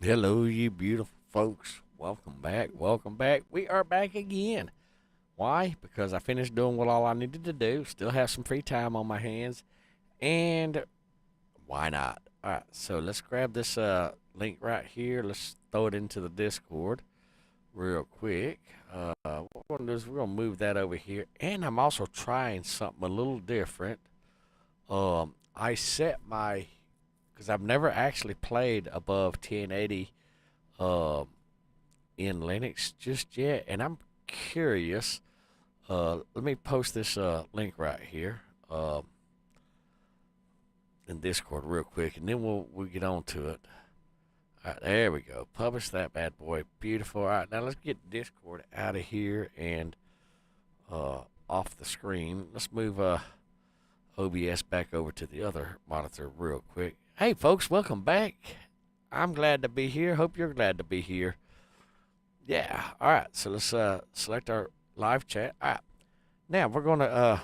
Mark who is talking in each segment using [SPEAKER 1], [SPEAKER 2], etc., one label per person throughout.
[SPEAKER 1] Hello, you beautiful folks. Welcome back. Welcome back. We are back again. Why? Because I finished doing what all I needed to do. Still have some free time on my hands. And why not? All right. So let's grab this link right here. Let's throw it into the Discord real quick. What we're going to do is we're going to move that over here. And I'm also trying something a little different. I set my, because I've never actually played above 1080 um, in Linux just yet, and I'm curious. Let me post this link right here in Discord real quick, and then we'll get on to it. All right, there we go. Publish that bad boy. Beautiful. All right, now let's get Discord out of here and off the screen. Let's move OBS back over to the other monitor real quick. Hey, folks, welcome back. I'm glad to be here. Hope you're glad to be here. Yeah. All right. So let's select our live chat. All right. Now we're gonna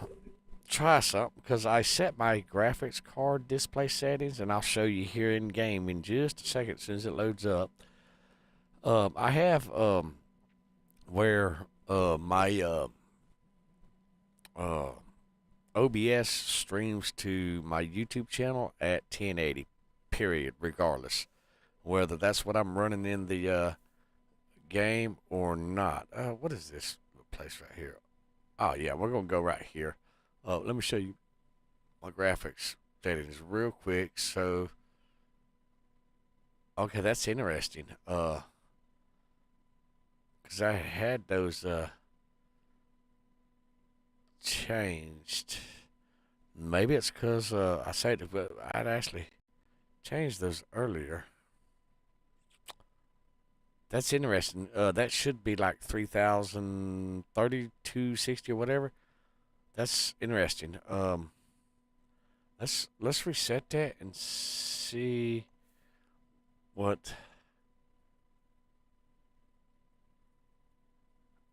[SPEAKER 1] try something because I set my graphics card display settings, and I'll show you here in game in just a second as soon as it loads up. I have where my uh, OBS streams to my YouTube channel at 1080. Period. Regardless, whether that's what I'm running in the game or not. What is this place right here? Oh yeah, we're gonna go right here. Let me show you my graphics settings real quick. So, okay, that's interesting. Cause I had those changed. Maybe it's cause I said it, but I'd actually changed those earlier. That's interesting. That should be like 3060 or whatever. That's interesting. Let's reset that and see what.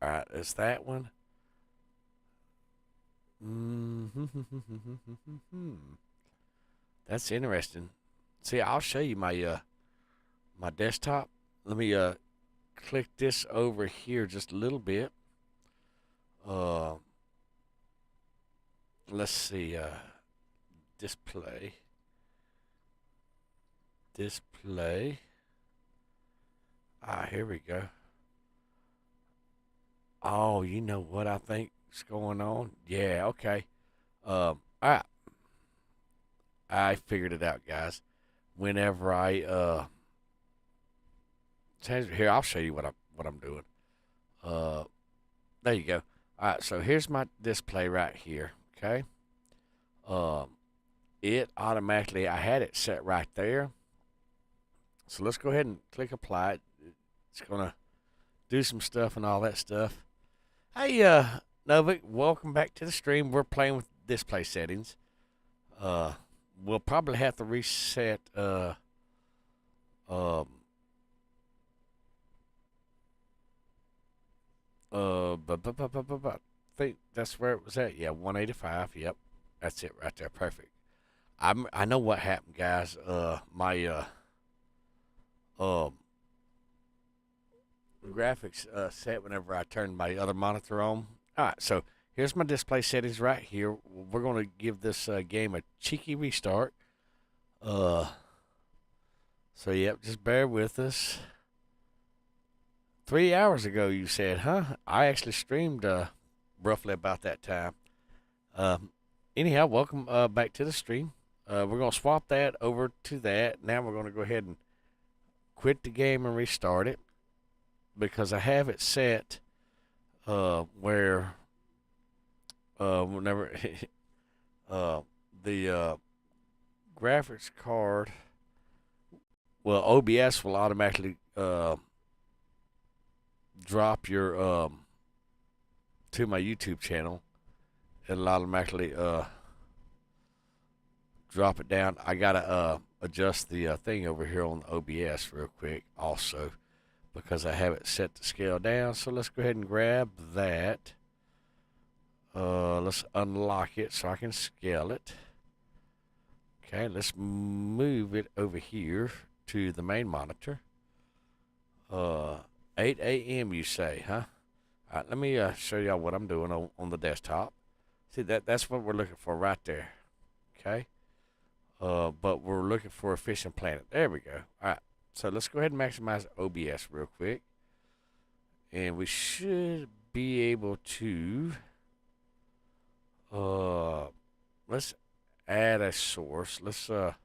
[SPEAKER 1] All right, is that one? That's interesting. See, I'll show you my my desktop. Let me click this over here just a little bit. Uh, let's see. Display. Display. Ah, here we go. Oh, you know what I think is going on? Yeah, okay. All right. I figured it out, guys. Whenever I change here, I'll show you what I'm doing. Uh, there you go. All right, so here's my display right here. Okay. Um, it automatically I had it set right there. So let's go ahead and click apply. It's gonna do some stuff and all that stuff. Hey, Novik, welcome back to the stream. We're playing with display settings. Uh, we'll probably have to reset. Um, I think that's where it was at. Yeah, 185. Yep, that's it right there. Perfect. I know what happened, guys. My um graphics set whenever I turned my other monitor on. All right, so here's my display settings right here. We're going to give this game a cheeky restart. Uh, so yep, just bear with us. 3 hours ago, you said, huh? I actually streamed roughly about that time. Um, anyhow, welcome back to the stream. We're going to swap that over to that. Now we're going to go ahead and quit the game and restart it because I have it set where whenever uh, the graphics card, well, OBS will automatically drop your to my YouTube channel. It'll automatically drop it down. I gotta adjust the thing over here on the OBS real quick also because I have it set to scale down. So let's go ahead and grab that. Let's unlock it so I can scale it. Okay, let's move it over here to the main monitor. Uh, 8 a.m. you say, huh? All right, let me show y'all what I'm doing on the desktop. See, that's what we're looking for right there. Okay. But we're looking for efficient planet. There we go. All right. So let's go ahead and maximize OBS real quick. And we should be able to, let's add a source. Let's, um,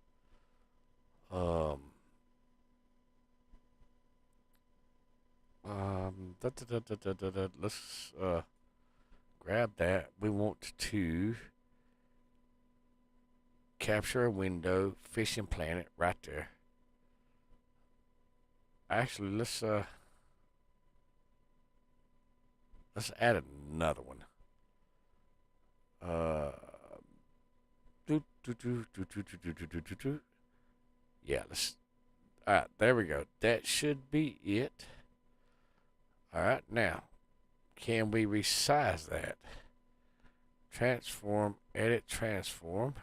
[SPEAKER 1] let's, grab that. We want to capture a window, fishing planet right there. Actually, let's add another one. Yeah, let's. All right, there we go. That should be it. All right, now, can we resize that? Transform, edit, transform.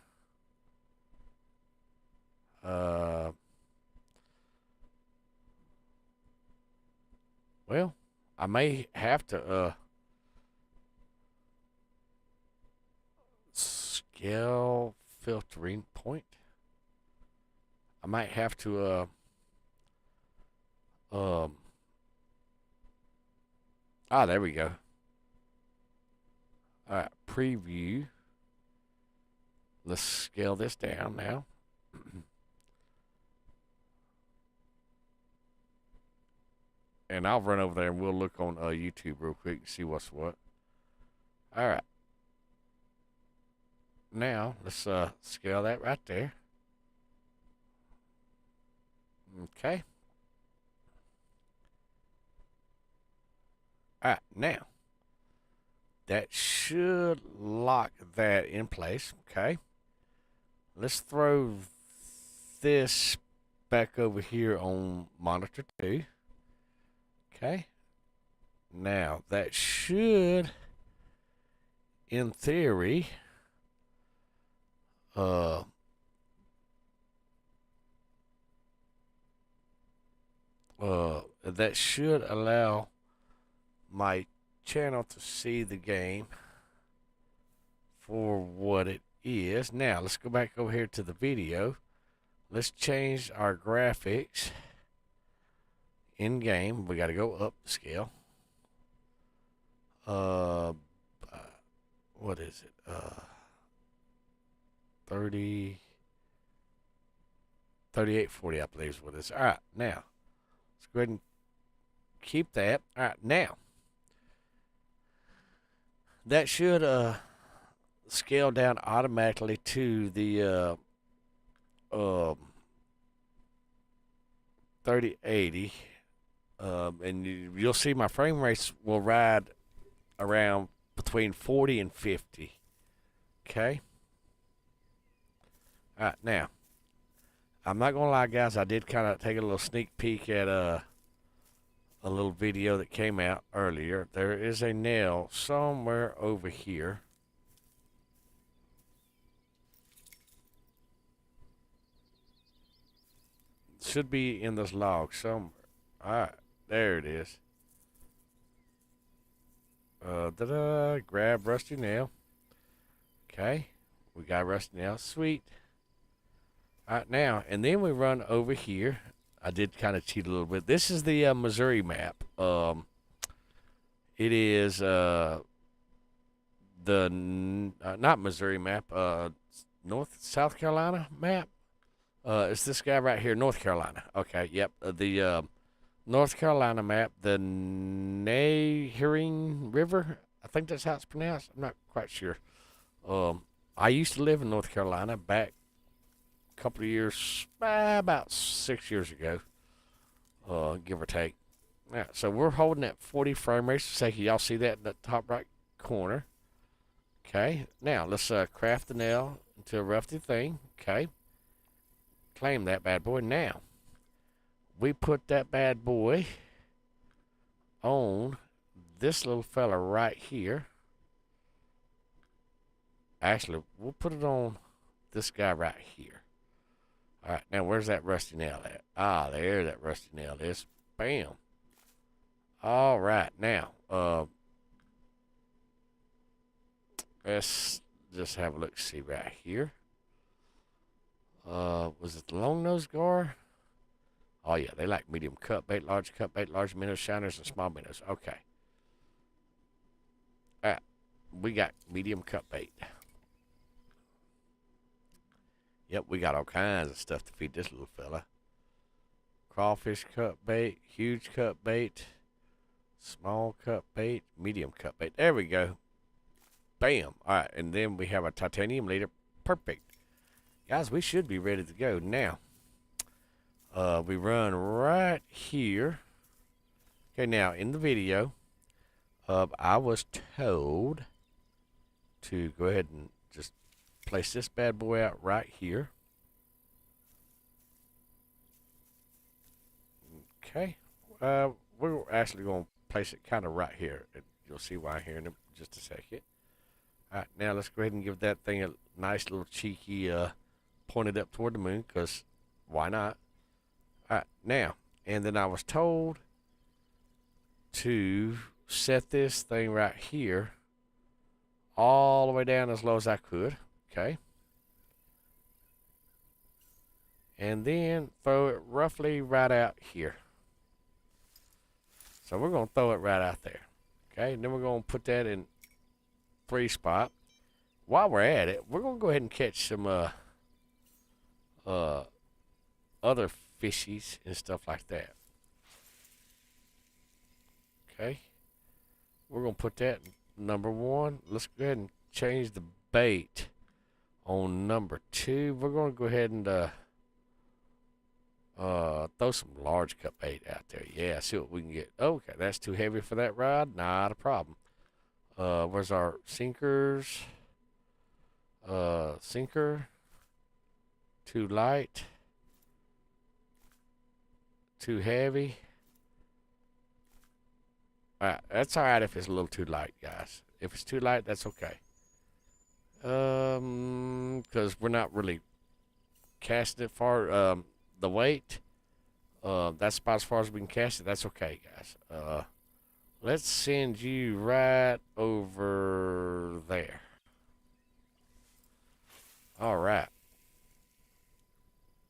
[SPEAKER 1] Well, I may have to scale filtering point. I might have to there we go. All right, preview. Let's scale this down now. And I'll run over there and we'll look on YouTube real quick and see what's what. All right. Now, let's scale that right there. Okay. All right, now, that should lock that in place, okay? Let's throw this back over here on monitor 2. Okay. Now, that should, in theory, that should allow my channel to see the game for what it is. Now, let's go back over here to the video. Let's change our graphics in game. We got to go up the scale. What is it? 3840, I believe is what it is. All right, now let's go ahead and keep that. All right, now that should scale down automatically to the 3080, and you'll see my frame rates will ride around between 40 and 50. Okay. All right, now I'm not gonna lie, guys. I did kind of take a little sneak peek at a little video that came out earlier. There is a nail somewhere over here. Should be in this log somewhere. All right, there it is. Grab rusty nail. Okay, we got rusty nail. Sweet. All right, now, and then we run over here. I did kind of cheat a little bit. This is the Missouri map. It is not Missouri map. South Carolina map. It's this guy right here, North Carolina. Okay, yep. The North Carolina map, the Nahering River. I think that's how it's pronounced. I'm not quite sure. I used to live in North Carolina back a couple of years, about 6 years ago, give or take. Yeah, so we're holding at 40 frame rates. So y'all see that in the top right corner. Okay, now let's craft the nail into a rusty thing. Okay, claim that bad boy. Now we put that bad boy on this little fella right here. Actually, we'll put it on this guy right here. All right, now where's that rusty nail at? Ah, there that rusty nail is. Bam. All right, now, let's just have a look, see right here. Was it the long nose gar? Oh yeah, they like medium cut bait, large minnows, shiners, and small minnows. Okay. All right, we got medium cut bait. Yep, we got all kinds of stuff to feed this little fella. Crawfish cut bait, huge cut bait, small cut bait, medium cut bait. There we go. Bam. All right, and then we have a titanium leader. Perfect. Guys, we should be ready to go now. We run right here. Okay, now in the video, I was told to go ahead and just place this bad boy out right here. Okay. We're actually going to place it kind of right here. You'll see why here in just a second. All right, now let's go ahead and give that thing a nice little cheeky pointed up toward the moon, because why not? All right, now, and then I was told to set this thing right here all the way down as low as I could. Okay. And then throw it roughly right out here. So we're going to throw it right out there. Okay, and then we're going to put that in 3 spot. While we're at it, we're going to go ahead and catch some other fishies and stuff like that. Okay, we're going to put that in number 1. Let's go ahead and change the bait on number 2. We're going to go ahead and throw some large cut bait out there. Yeah, see what we can get. Okay, that's too heavy for that rod. Not a problem. Where's our sinkers? Sinker. Too light. Too heavy. Alright, that's alright if it's a little too light, guys. If it's too light, that's okay. Because we're not really casting it far. The weight, that's about as far as we can cast it. That's okay, guys. Let's send you right over there. All right.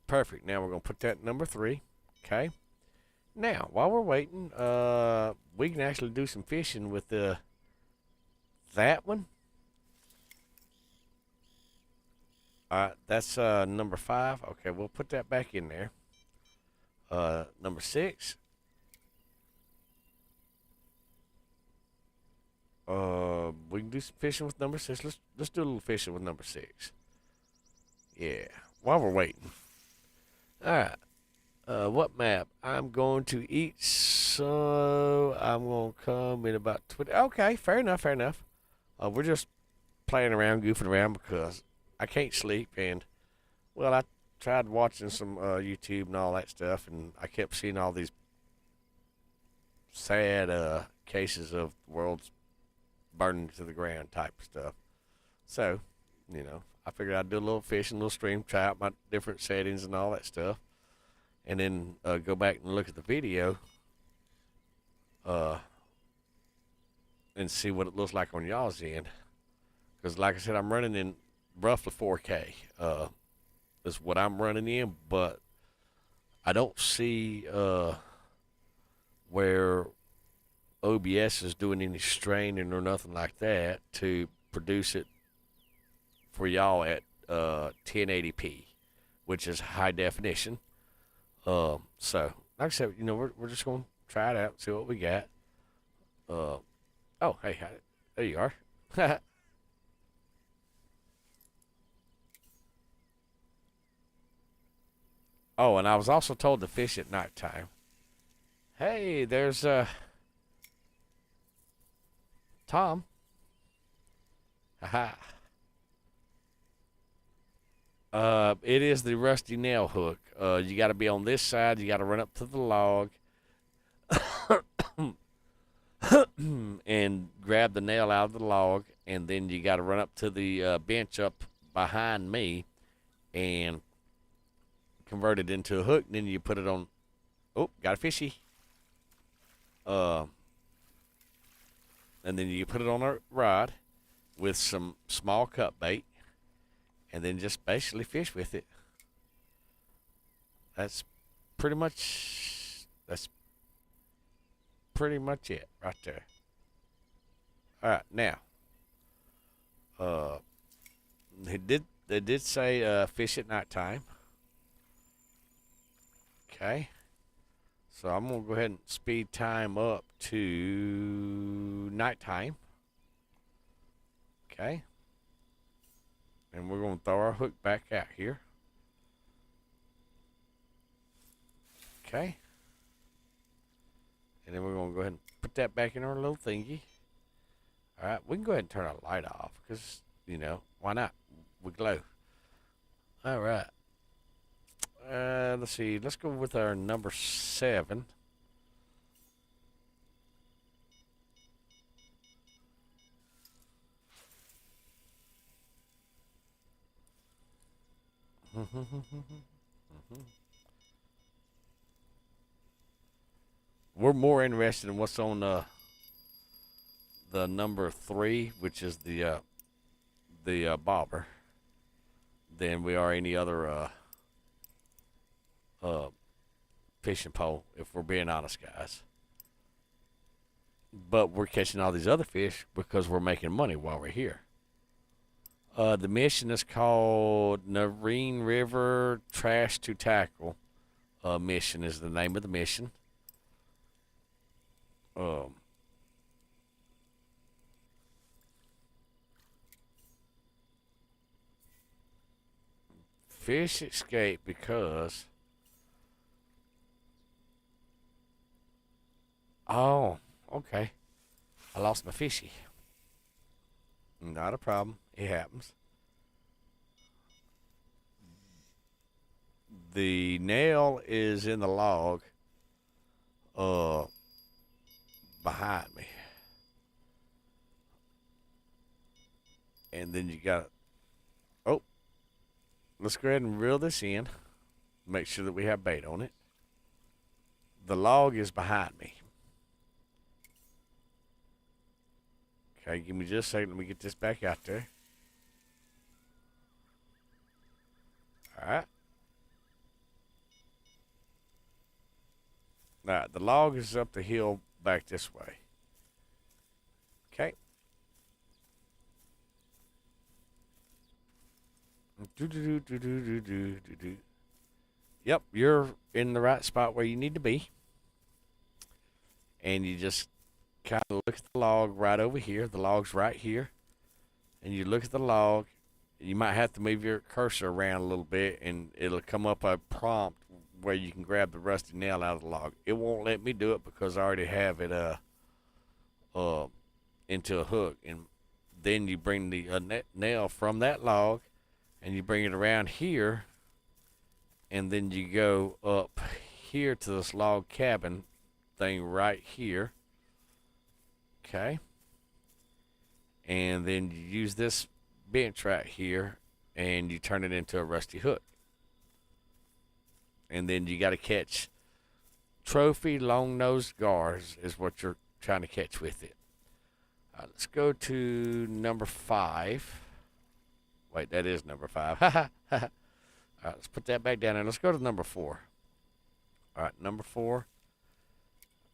[SPEAKER 1] Perfect. Now we're going to put that number 3. Okay. Now, while we're waiting, we can actually do some fishing with that one. All right, that's number 5. Okay, we'll put that back in there. Number 6. We can do some fishing with number 6. Let's do a little fishing with number 6. Yeah, while we're waiting. All right. What map? I'm going to eat, so I'm going to come in about 20. Okay, fair enough, fair enough. We're just playing around, goofing around, because I can't sleep, and, well, I tried watching some YouTube and all that stuff, and I kept seeing all these sad cases of the world's burning to the ground type of stuff. So, you know, I figured I'd do a little fishing, a little stream, try out my different settings and all that stuff, and then go back and look at the video and see what it looks like on y'all's end. Because, like I said, I'm running in roughly 4K. Is what I'm running in, but I don't see where OBS is doing any straining or nothing like that to produce it for y'all at 1080p, which is high definition. So, like I said, you know, we're just gonna try it out, see what we got. Oh, hey, there you are. Oh, and I was also told to fish at nighttime. Hey, there's Tom. Haha. It is the rusty nail hook. You got to be on this side. You got to run up to the log and grab the nail out of the log, and then you got to run up to the bench up behind me and convert it into a hook. And then you put it on. Oh, got a fishy. and then you put it on a rod with some small cut bait, and then just basically fish with it. That's pretty much it right there. All right, now, they did say fish at nighttime. Okay, so I'm gonna go ahead and speed time up to nighttime. Okay, and we're gonna throw our hook back out here. Okay, and then we're gonna go ahead and put that back in our little thingy. All right, we can go ahead and turn our light off because, why not? We glow. All right. Let's see. Let's go with our number 7. We're more interested in what's on the number 3, which is the bobber, than we are any other fishing pole, if we're being honest, guys. But we're catching all these other fish because we're making money while we're here. The mission is called Nareen River Trash to Tackle. Mission is the name of the mission. Fish escape because... Oh, okay. I lost my fishy. Not a problem. It happens. The nail is in the log behind me. And then you got... Oh, let's go ahead and reel this in. Make sure that we have bait on it. The log is behind me. Okay, give me just a second. Let me get this back out there. All right. Now, the log is up the hill back this way. Okay. Yep, you're in the right spot where you need to be. And you just kind of look at the log right over here. The log's right here. And you look at the log. You might have to move your cursor around a little bit, and it'll come up a prompt where you can grab the rusty nail out of the log. It won't let me do it because I already have it into a hook. And then you bring the nail from that log, and you bring it around here, and then you go up here to this log cabin thing right here. Okay. And then you use this bench right here, and you turn it into a rusty hook. And then you got to catch trophy long-nosed gars is what you're trying to catch with it. Let's go to number 5. Wait, that is number 5. All right, let's put that back down, and let's go to number 4. All right, number 4.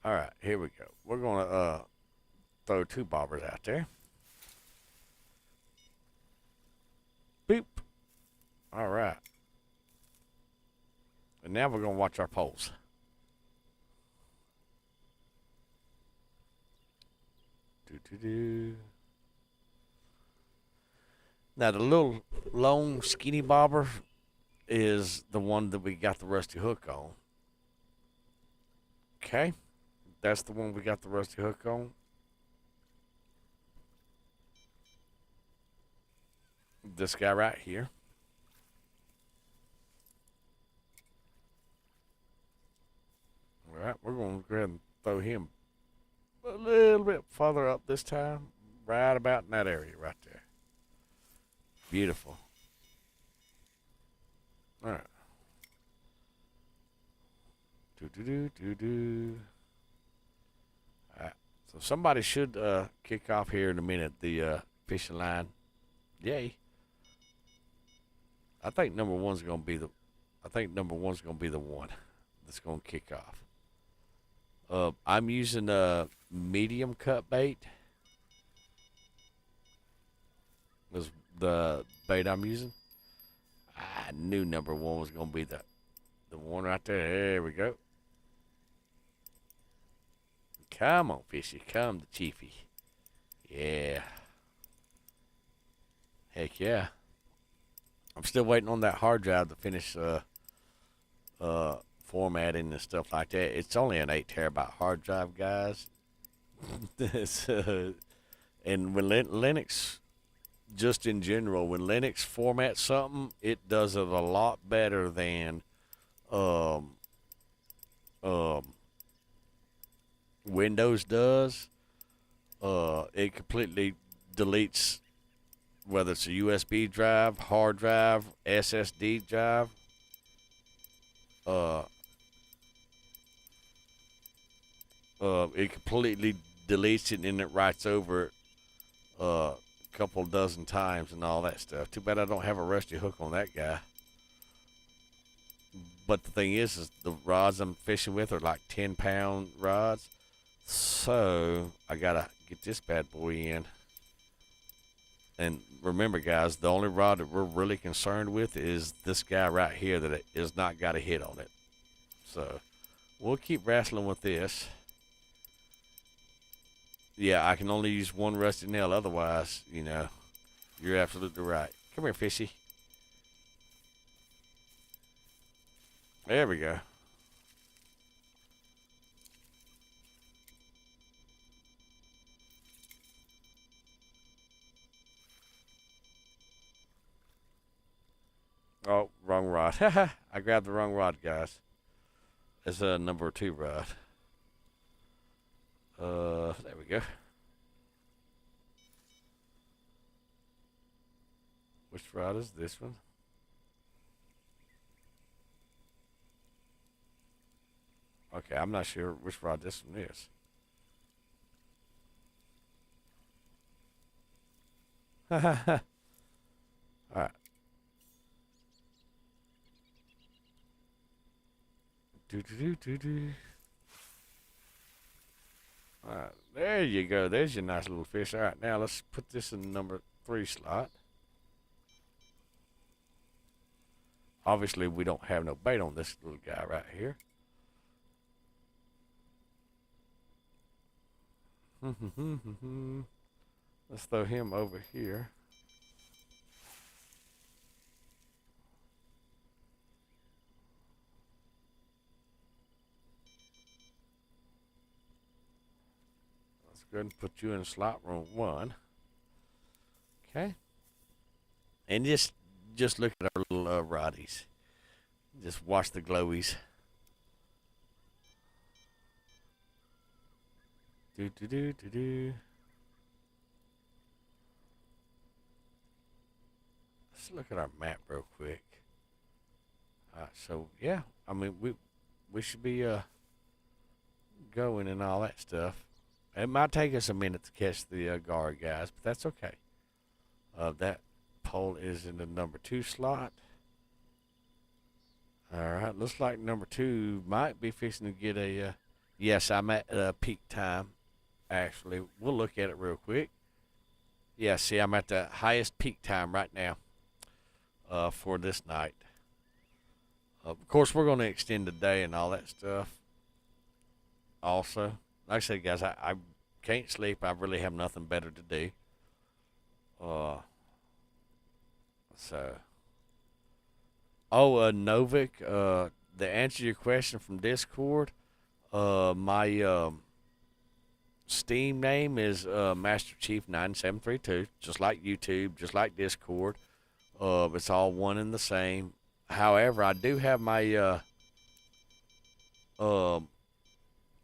[SPEAKER 1] All right, here we go. We're going to throw 2 bobbers out there. Boop. All right. And now we're going to watch our poles. Now, the little long, skinny bobber is the one that we got the rusty hook on. Okay. That's the one we got the rusty hook on. This guy right here. All right, we're going to go ahead and throw him a little bit farther up this time, right about in that area right there. Beautiful. All right. All right, So somebody should kick off here in a minute. The fishing line. Yay! I think number one's gonna be the. I think number one's gonna be the one that's gonna kick off. I'm using a medium cut bait. Was the bait I'm using? I knew number one was gonna be the one right there. There we go. Come on, fishy. Come to Chiefy. Yeah. Heck yeah. I'm still waiting on that hard drive to finish formatting and stuff like that. It's only an 8 terabyte hard drive, guys. And when Linux, just in general, when Linux formats something, it does it a lot better than Windows does. It completely deletes whether it's a USB drive, hard drive, SSD drive. It completely deletes it and it writes over it a couple dozen times and all that stuff. Too bad I don't have a rusty hook on that guy. But the thing is the rods I'm fishing with are like 10-pound rods. So I gotta get this bad boy in. And remember, guys, the only rod that we're really concerned with is this guy right here that is not got a hit on it. So we'll keep wrestling with this. Yeah, I can only use one rusty nail. Otherwise, you know, you're absolutely right. Come here, fishy. There we go. Oh, wrong rod. I grabbed the wrong rod, guys. It's a number 2 rod. There we go. Which rod is this one? Okay, I'm not sure which rod this one is. Alright. Alright, there you go. There's your nice little fish. Alright, now let's put this in the number 3 slot. Obviously, we don't have no bait on this little guy right here. Let's throw him over here. Let's go ahead and put you in slot room 1. Okay. And just look at our little roddies. Just watch the glowies. Do. Let's look at our map real quick. So yeah, I mean we should be going and all that stuff. It might take us a minute to catch the guard, guys, but that's okay. That pole is in the number 2 slot. All right, looks like number 2 might be fixing to get a. Yes, I'm at peak time. Actually, we'll look at it real quick. Yeah, see, I'm at the highest peak time right now for this night. Of course, we're going to extend the day and all that stuff. Also, like I said, guys, I can't sleep. I really have nothing better to do. Novik, the answer to your question from Discord, my Steam name is Master Chief 9732, just like YouTube, just like Discord. It's all one and the same. However, I do have my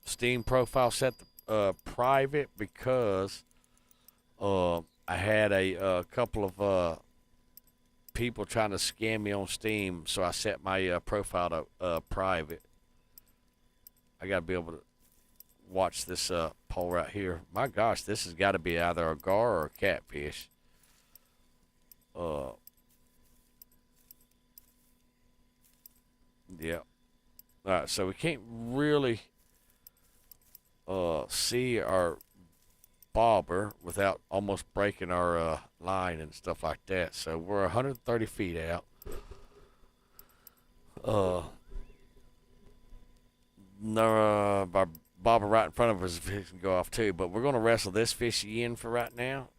[SPEAKER 1] Steam profile set to private because I had a couple of people trying to scam me on Steam, so I set my profile to private. I gotta be able to watch this pole right here. My gosh, this has got to be either a gar or a catfish. Yeah. All right, so we can't really see our bobber without almost breaking our line and stuff like that. So we're 130 feet out. Our bobber right in front of us can go off too, but we're going to wrestle this fish in for right now.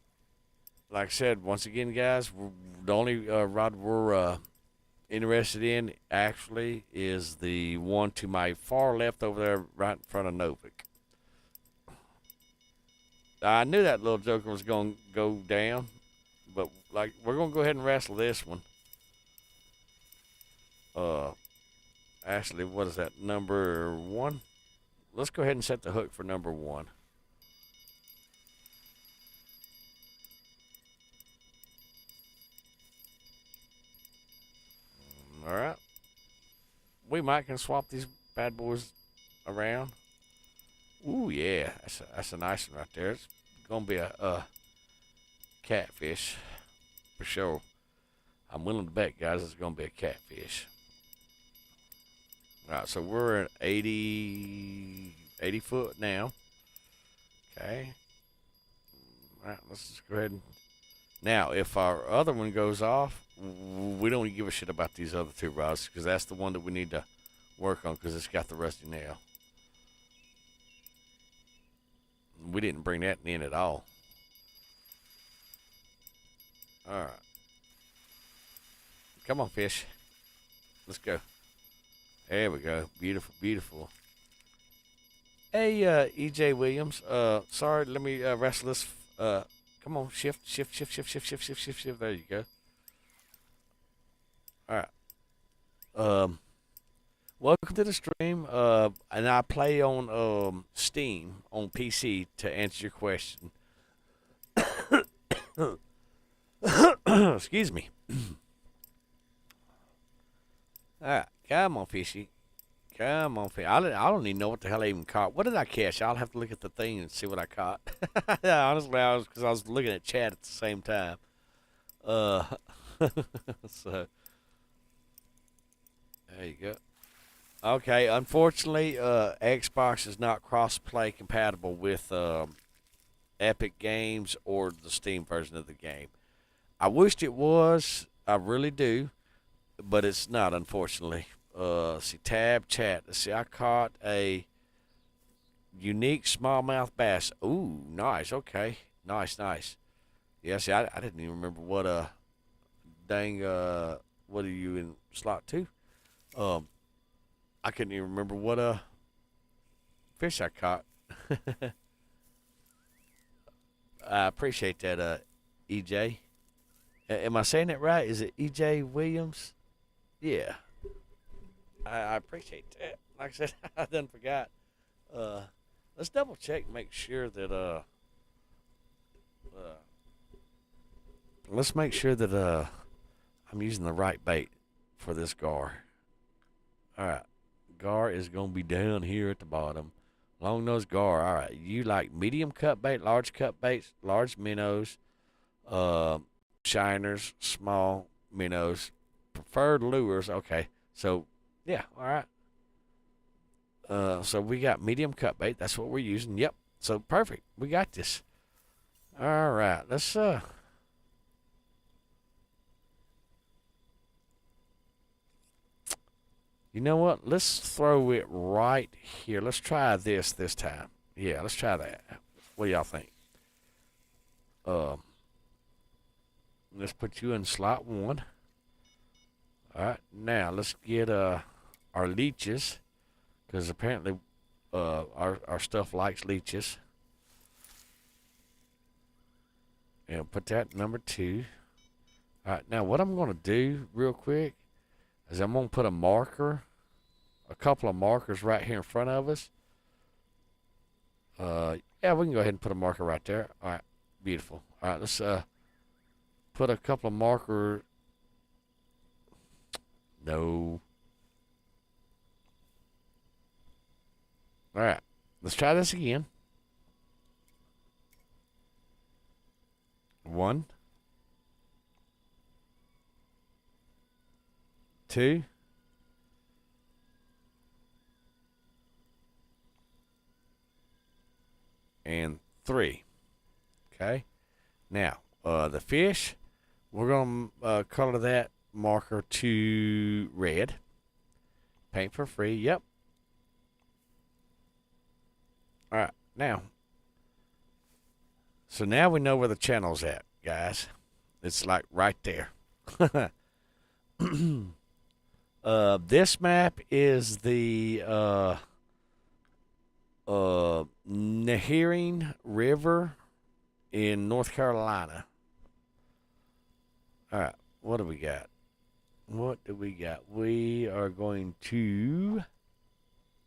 [SPEAKER 1] Like I said, once again, guys, the only rod we're interested in actually is the one to my far left over there right in front of Novik. I knew that little joker was going to go down, but like we're going to go ahead and wrestle this one. Actually, what is that, number 1? Let's go ahead and set the hook for number 1. All right. We might can swap these bad boys around. Ooh, yeah. That's a nice one right there. It's going to be a catfish for sure. I'm willing to bet, guys, it's going to be a catfish. All right, so we're at 80 foot now. Okay. All right, let's just go ahead and... Now, if our other one goes off, we don't even give a shit about these other 2 rods because that's the one that we need to work on because it's got the rusty nail. We didn't bring that in at all. All right. Come on, fish. Let's go. There we go. Beautiful, beautiful. Hey, E.J. Williams. Sorry, let me wrestle this. Come on, shift. There you go. All right. Welcome to the stream. And I play on Steam on PC to answer your question. Excuse me. All right, come on, fishy. Come on, fish. I don't even know what the hell I even caught. What did I catch? I'll have to look at the thing and see what I caught. Yeah, honestly, because I was looking at chat at the same time. So there you go. Okay, unfortunately, Xbox is not cross-play compatible with Epic Games or the Steam version of the game. I wished it was. I really do, but it's not, unfortunately. See, tab chat. Let's see, I caught a unique smallmouth bass. Ooh, nice. Okay, nice. Yeah, see, I didn't even remember what what are you in slot 2? I couldn't even remember what fish I caught. I appreciate that, EJ. Am I saying it right? Is it EJ Williams? Yeah. I appreciate that. Like I said, I done forgot. Let's double check and make sure that let's make sure that I'm using the right bait for this gar. All right, gar is gonna be down here at the bottom. Long nose gar. All right, you like medium cut bait, large cut baits, large minnows, shiners, small minnows, preferred lures. Okay, so. Yeah, all right. So we got medium cut bait. That's what we're using. Yep. So perfect. We got this. All right. Let's you know what? Let's throw it right here. Let's try this time. Yeah, let's try that. What do y'all think? Let's put you in slot 1. All right. Now let's get our leeches, because apparently our stuff likes leeches. And put that number 2. All right, now what I'm going to do real quick is I'm going to put a couple of markers right here in front of us. Yeah, we can go ahead and put a marker right there. All right, beautiful. All right, let's put a couple of markers. No. All right, let's try this again. 1, 2, and 3. Okay. Now, the fish, we're going to color that marker to red. Paint for free. Yep. All right. Now, so now we know where the channel's at, guys. It's like right there. This map is the Nehering River in North Carolina. All right, what do we got? What do we got? We are going to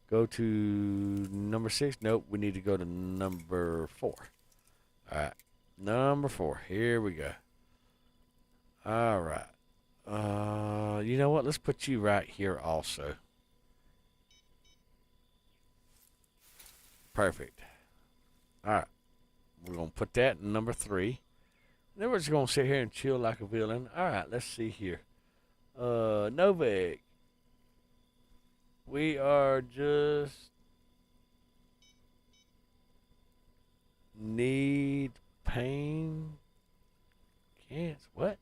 [SPEAKER 1] go to number 6. Nope, we need to go to number 4. All right, number 4. Here we go. All right. You know what? Let's put you right here also. Perfect. All right. We're going to put that in number 3. Then we're just going to sit here and chill like a villain. All right, let's see here. Novik. We are just need pain. Can't. What?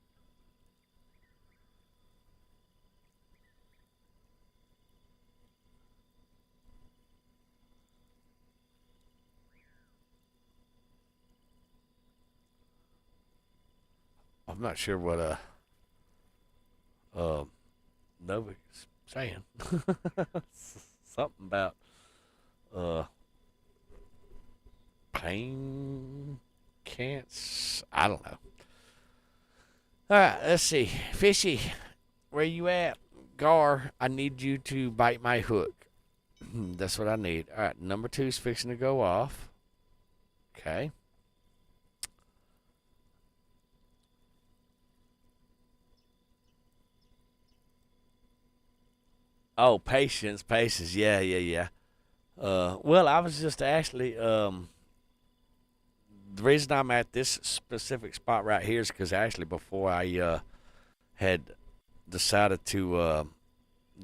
[SPEAKER 1] I'm not sure what Novik's saying. Something about pain can't. I don't know. All right, let's see. Fishy, where you at? Gar, I need you to bite my hook. That's what I need. All right, number 2's fixing to go off. Okay. Oh, patience. Yeah. Well, I was just actually, the reason I'm at this specific spot right here is because actually before I had decided to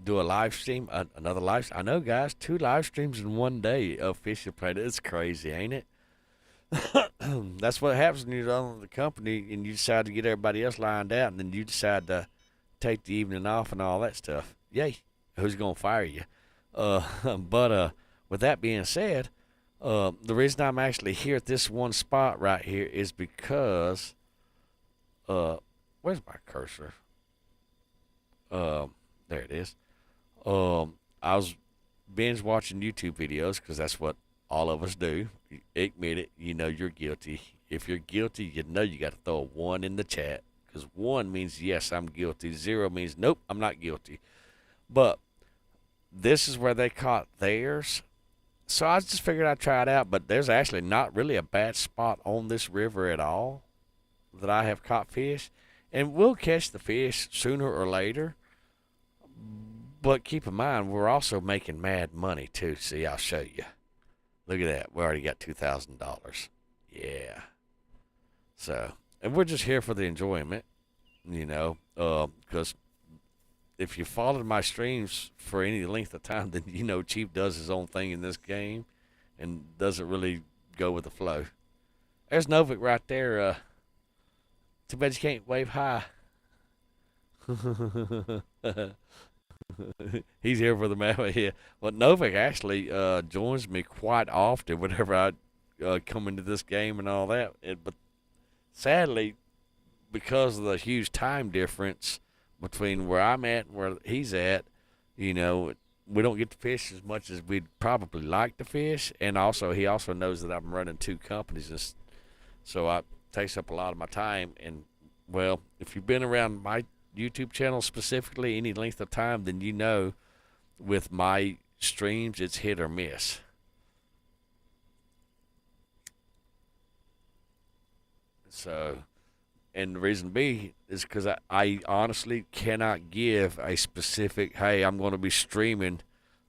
[SPEAKER 1] do a live stream, another live. I know, guys, 2 live streams in one day of Fishing Planet. It's crazy, ain't it? That's what happens when you're on the company and you decide to get everybody else lined out, and then you decide to take the evening off and all that stuff. Yay! Who's gonna fire you? But with that being said, the reason I'm actually here at this one spot right here is because where's my cursor? There it is. I was binge watching YouTube videos because that's what all of us do. Admit it. You know you're guilty. If you're guilty, you know you got to throw a 1 in the chat, because 1 means yes, I'm guilty. 0 means nope, I'm not guilty. But this is where they caught theirs. So I just figured I'd try it out, but there's actually not really a bad spot on this river at all that I have caught fish. And we'll catch the fish sooner or later. But keep in mind, we're also making mad money too. See, I'll show you. Look at that. We already got $2,000. Yeah. So, and we're just here for the enjoyment, you know, because if you followed my streams for any length of time, then you know Chief does his own thing in this game and doesn't really go with the flow. There's Novik right there. Too bad you can't wave high. He's here for the map here. Well, Novik actually joins me quite often whenever I come into this game and all that. But sadly, because of the huge time difference between where I'm at and where he's at, you know, we don't get to fish as much as we'd probably like to fish. And also, he also knows that I'm running 2 companies, and so it takes up a lot of my time. And, well, if you've been around my YouTube channel specifically any length of time, then you know with my streams, it's hit or miss. So, and the reason be is because I honestly cannot give a specific, hey, I'm going to be streaming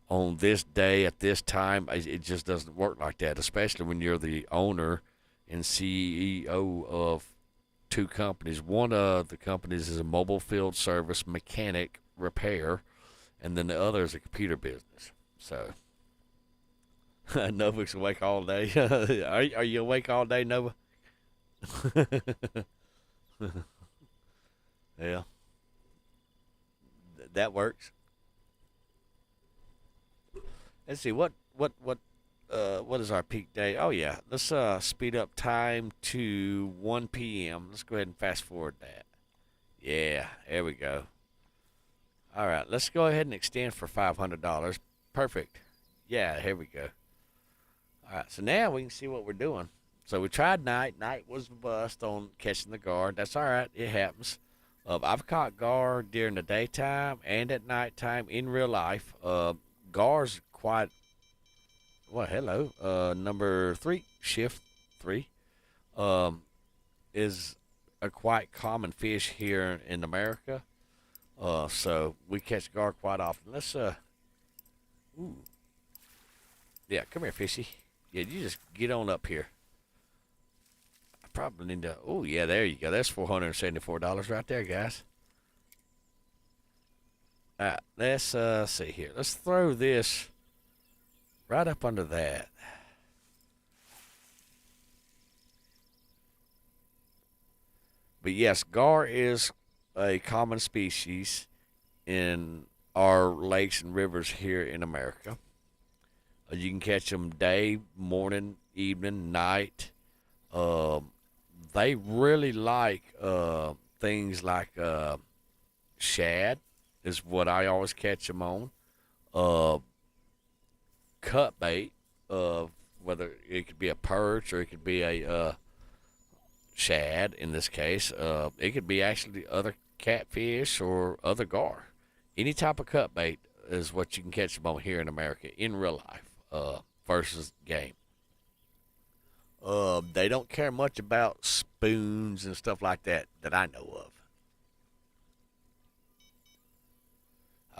[SPEAKER 1] on this day at this time. It just doesn't work like that, especially when you're the owner and CEO of two companies. One of the companies is a mobile field service mechanic repair, and then the other is a computer business. So Nova's awake all day. Are you awake all day, Nova? Yeah, that works. Let's see what is our peak day? Oh yeah, let's speed up time to 1 p.m. Let's go ahead and fast forward that. Yeah, there we go. All right, let's go ahead and extend for $500. Perfect. Yeah, here we go. All right, so now we can see what we're doing. So we tried night. Night was a bust on catching the guard. That's all right. It happens. I've caught gar during the daytime and at nighttime in real life. Gar's quite well. Hello. Number three, shift three, um, is a quite common fish here in America. So we catch gar quite often. Ooh, yeah, come here, fishy. Yeah, you just get on up here. I probably need to. Oh, yeah, there you go. That's $474 right there, guys. All right, let's see here. Let's throw this right up under that. But yes, gar is a common species in our lakes and rivers here in America. You can catch them day, morning, evening, night. Um, they really like things like shad is what I always catch them on. Uh, cut bait, whether it could be a perch or it could be a shad in this case. It could be actually other catfish or other gar. Any type of cut bait is what you can catch them on here in America in real life versus game. They don't care much about spoons and stuff like that that I know of.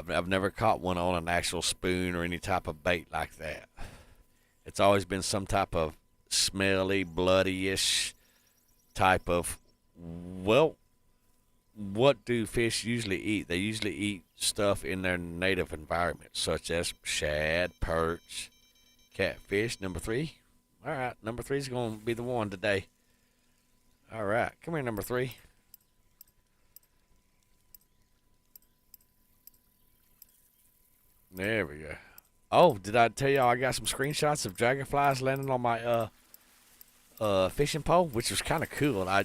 [SPEAKER 1] I've never caught one on an actual spoon or any type of bait like that. It's always been some type of smelly, bloody-ish type of, well, what do fish usually eat? They usually eat stuff in their native environment, such as shad, perch, catfish. Number three. All right, number three is going to be the one today. All right, come here, number three. There we go. Oh, did I tell y'all I got some screenshots of dragonflies landing on my fishing pole, which was kind of cool. I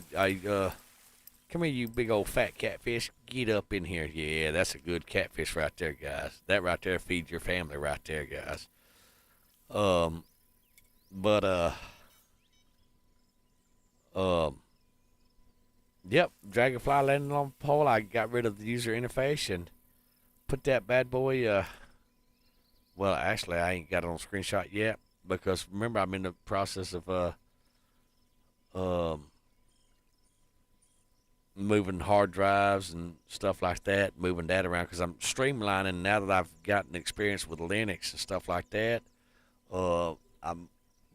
[SPEAKER 1] come here, you big old fat catfish. Get up in here. Yeah, that's a good catfish right there, guys. That right there feeds your family right there, guys. Um, but um, yep, dragonfly landing on the pole. I got rid of the user interface and put that bad boy. Well, actually, I ain't got it on screenshot yet because remember I'm in the process of um moving hard drives and stuff like that, moving that around because I'm streamlining now that I've gotten experience with Linux and stuff like that. I'm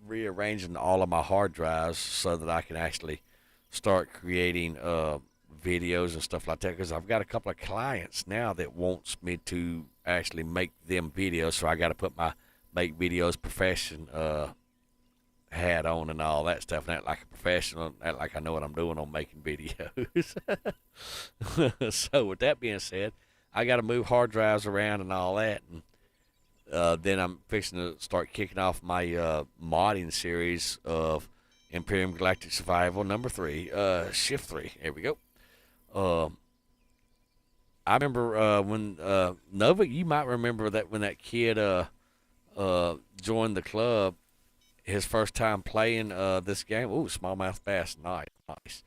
[SPEAKER 1] rearranging all of my hard drives so that I can actually start creating videos and stuff like that because I've got a couple of clients now that wants me to actually make them videos, so I got to put my make videos profession hat on and all that stuff and act like a professional, act like I know what I'm doing on making videos. So with that being said, I got to move hard drives around and all that, and then I'm fixing to start kicking off my modding series of Imperium Galactic Survival number 3, Shift 3. Here we go. I remember when Nova, you might remember that when that kid joined the club, his first time playing this game. Ooh, smallmouth bass, nice.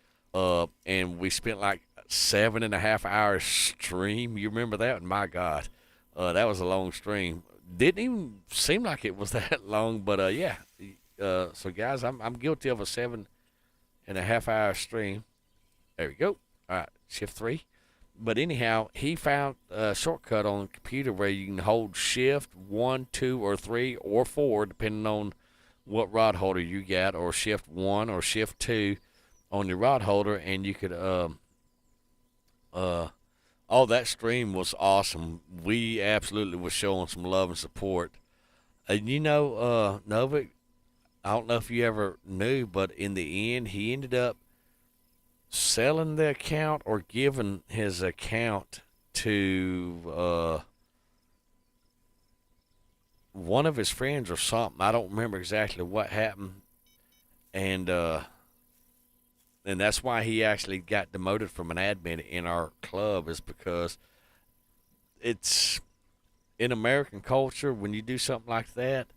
[SPEAKER 1] And we spent like 7.5 hours stream. You remember that? My God, that was a long stream. Didn't even seem like it was that long, but yeah. So guys, I'm guilty of a 7.5 hour stream. There we go. All right, shift 3. But anyhow, he found a shortcut on the computer where you can hold shift 1, 2, or 3, or 4, depending on what rod holder you got, or shift 1 or shift 2 on your rod holder, and you could oh, that stream was awesome. We absolutely was showing some love and support. And Novik, I don't know if you ever knew, but in the end, he ended up selling the account or giving his account to one of his friends or something. I don't remember exactly what happened, and that's why he actually got demoted from an admin in our club, is because it's in American culture when you do something like that,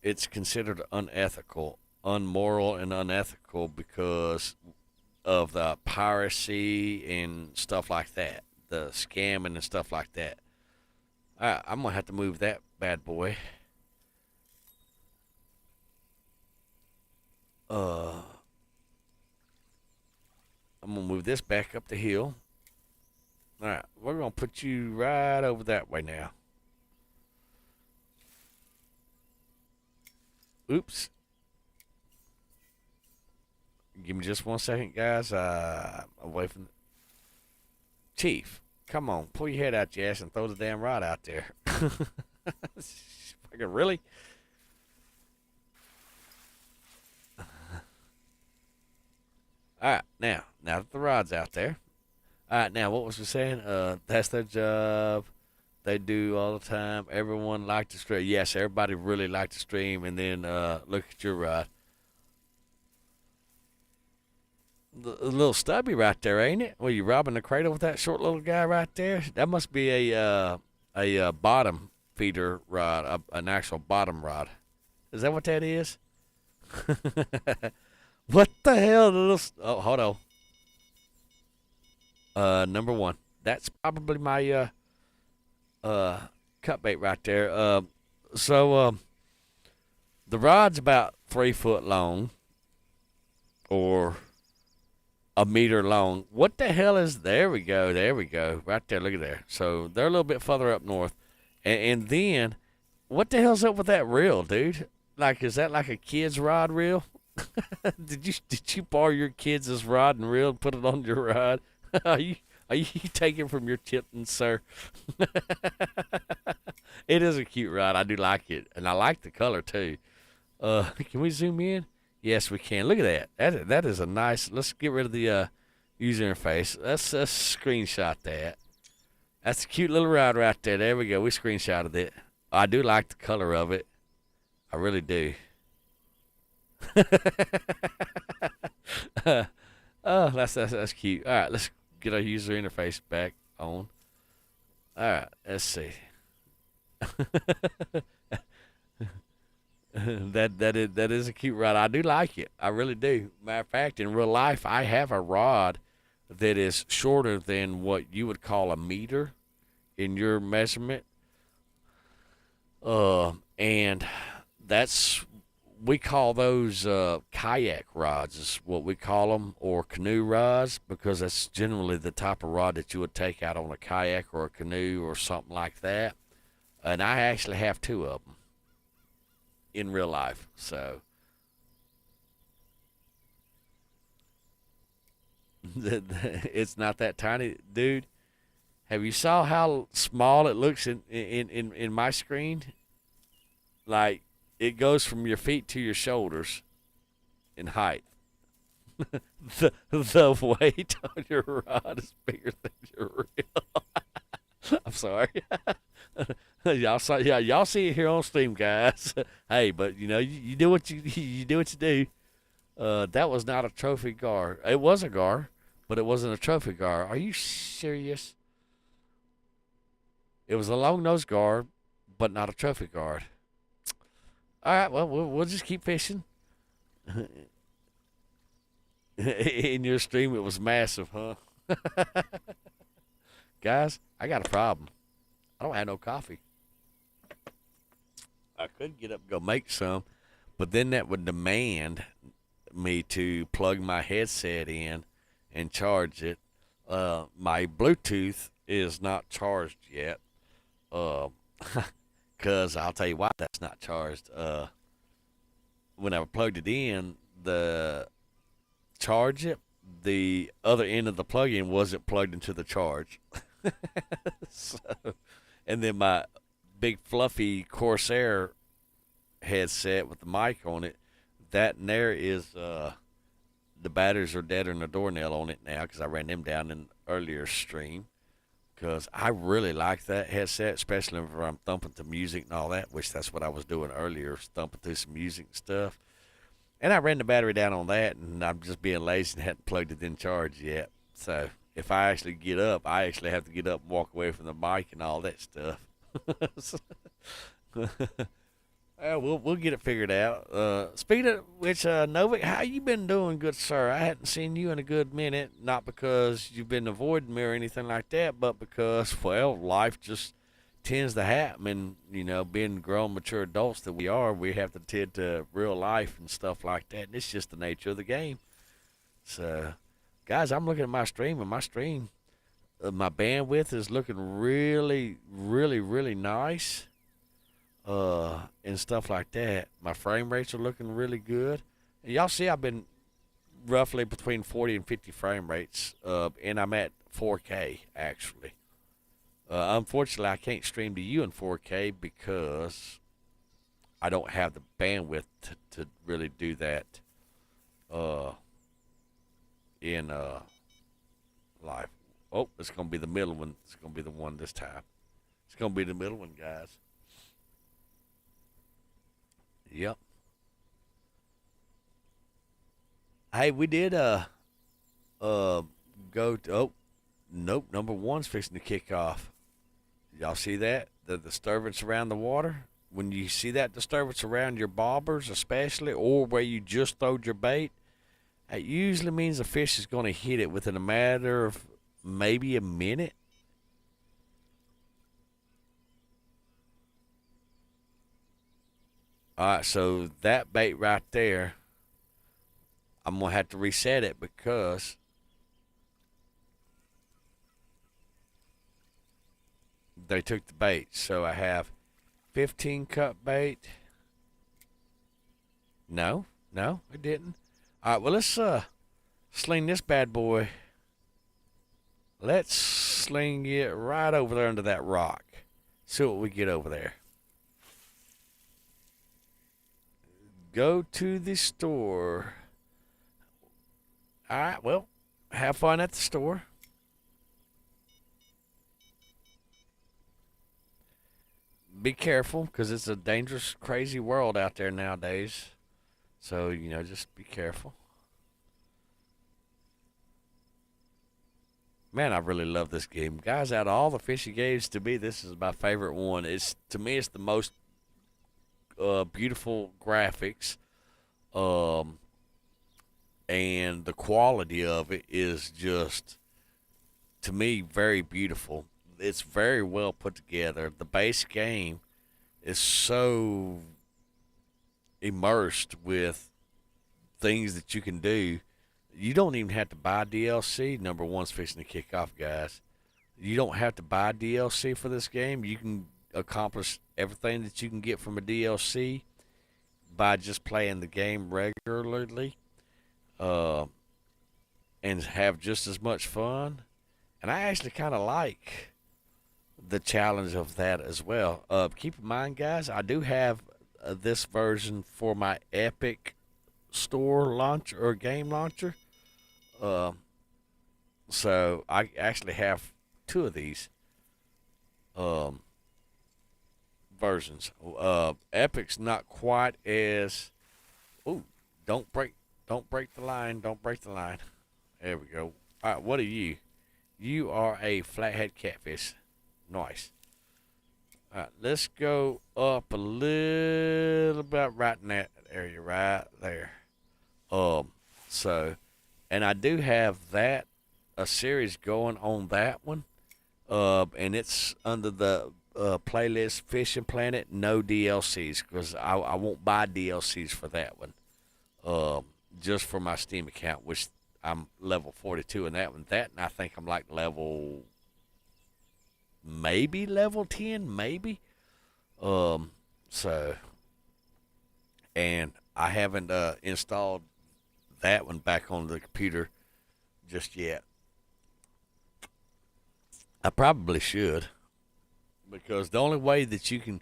[SPEAKER 1] it's considered unethical, unmoral, and unethical because of the piracy and stuff like that, the scamming and stuff like that. I'm gonna have to move that bad boy. Uh, I'm gonna move this back up the hill. All right, we're gonna put you right over that way now. Oops. Give me just 1 second, guys. Away from Chief. Come on, pull your head out your ass and throw the damn rod out there. Fucking really? All right, now that the rod's out there. All right, now what was we saying? That's their job. They do all the time. Everyone liked to stream. Yes, everybody really liked to stream. And then look at your rod. A little stubby right there, ain't it? Well, you robbing the cradle with that short little guy right there? That must be a bottom feeder rod, an actual bottom rod. Is that what that is? What the hell? Oh, hold on. Number one. That's probably my cut bait right there. So the rod's about 3 foot long, or a meter long. What the hell is? There we go. There we go. Right there. Look at there. So they're a little bit further up north, and then what the hell's up with that reel, dude? Like, is that like a kid's rod reel? Did you borrow your kids' rod and reel and put it on your rod? Are you taking from your Tipton, sir? It is a cute rod. I do like it, and I like the color too. Can we zoom in? Yes, we can. Look at that. That is a nice. Let's get rid of the user interface. Let's screenshot that. That's a cute little rod right there. There we go. We screenshotted it. I do like the color of it. I really do. Oh, that's cute. All right, let's get our user interface back on. All right, let's see. That is a cute rod. I do like it. I really do. Matter of fact, in real life, I have a rod that is shorter than what you would call a meter in your measurement. And that's, we call those kayak rods is what we call them, or canoe rods, because that's generally the type of rod that you would take out on a kayak or a canoe or something like that. And I actually have two of them in real life. So it's not that tiny, dude. Have you saw how small it looks in my screen? Like, it goes from your feet to your shoulders in height. The weight on your rod is bigger than your reel. I'm sorry. Y'all see it here on Steam, guys. Hey, but you do what you do what you do. That was not a trophy gar. It was a gar, but it wasn't a trophy gar. Are you serious? It was a long nose gar, but not a trophy gar. All right, well, we'll just keep fishing. In your stream, it was massive, huh? Guys, I got a problem. I don't have no coffee. I could get up and go make some, but then that would demand me to plug my headset in and charge it. My Bluetooth is not charged yet. Because I'll tell you why that's not charged. When I plugged it in, the charge it, the other end of the plug-in wasn't plugged into the charge. So, and then my big fluffy Corsair headset with the mic on it, that and there is the batteries are deader than a doornail on it now because I ran them down in an earlier stream. Because I really like that headset, especially if I'm thumping to music and all that, which that's what I was doing earlier, thumping to some music and stuff. And I ran the battery down on that, and I'm just being lazy and hadn't plugged it in charge yet. So if I actually get up, I actually have to get up and walk away from the mic and all that stuff. We'll get it figured out. Speaking of which, Novik, how you been doing, good sir? I hadn't seen you in a good minute, not because you've been avoiding me or anything like that, but because, well, life just tends to happen. And, you know, being grown, mature adults that we are, we have to tend to real life and stuff like that. And it's just the nature of the game. So, guys, I'm looking at my stream, and my stream, my bandwidth is looking really, really, really nice. And stuff like that. My frame rates are looking really good. And y'all see I've been roughly between 40 and 50 frame rates, and I'm at 4K actually. Unfortunately, I can't stream to you in 4K because I don't have the bandwidth to really do that in live. Oh, it's going to be the middle one. It's going to be the one this time. It's going to be the middle one, guys. Yep. Hey, we did go to, oh nope, number one's fixing to kick off. Y'all see that? The disturbance around the water? When you see that disturbance around your bobbers especially, or where you just throwed your bait, it usually means a fish is going to hit it within a matter of maybe a minute. All right, so that bait right there, I'm going to have to reset it because they took the bait. So I have 15 cut bait. No, it didn't. All right, well, let's sling this bad boy. Let's sling it right over there under that rock. See what we get over there. Go to the store. All right, well, have fun at the store. Be careful because it's a dangerous, crazy world out there nowadays. So, you know, just be careful. Man, I really love this game. Guys, out of all the fishing games, to me, this is my favorite one. To me, it's the most beautiful graphics. And the quality of it is just, to me, very beautiful. It's very well put together. The base game is so immersed with things that you can do. You don't even have to buy DLC. Number one's fixing to kick off, guys. You don't have to buy DLC for this game. You can accomplish everything that you can get from a DLC by just playing the game regularly, and have just as much fun. And I actually kind of like the challenge of that as well. Keep in mind, guys, I do have this version for my Epic Store launcher or game launcher. So I actually have two of these versions. Epic's not quite as. Ooh, don't break the line. Don't break the line. There we go. All right, what are you? You are a flathead catfish. Nice. All right, let's go up a little bit right in that area right there. So, and I do have a series going on that one. And it's under the playlist Fishing Planet, no DLCs, because I won't buy DLCs for that one. Just for my Steam account, which I'm level 42 in that one. That, and I think I'm like maybe level 10, maybe. So, and I haven't installed that one back on the computer just yet. I probably should, because the only way that you can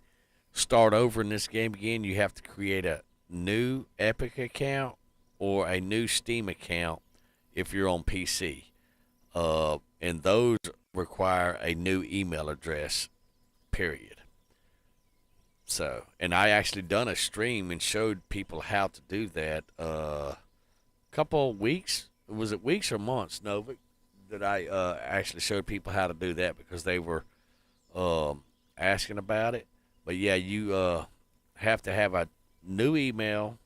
[SPEAKER 1] start over in this game again, you have to create a new Epic account or a new Steam account if you're on PC. And those require a new email address, period. So, and I actually done a stream and showed people how to do that. Couple of weeks, was it weeks or months, Novik, that I actually showed people how to do that because they were asking about it. But yeah, you have to have a new email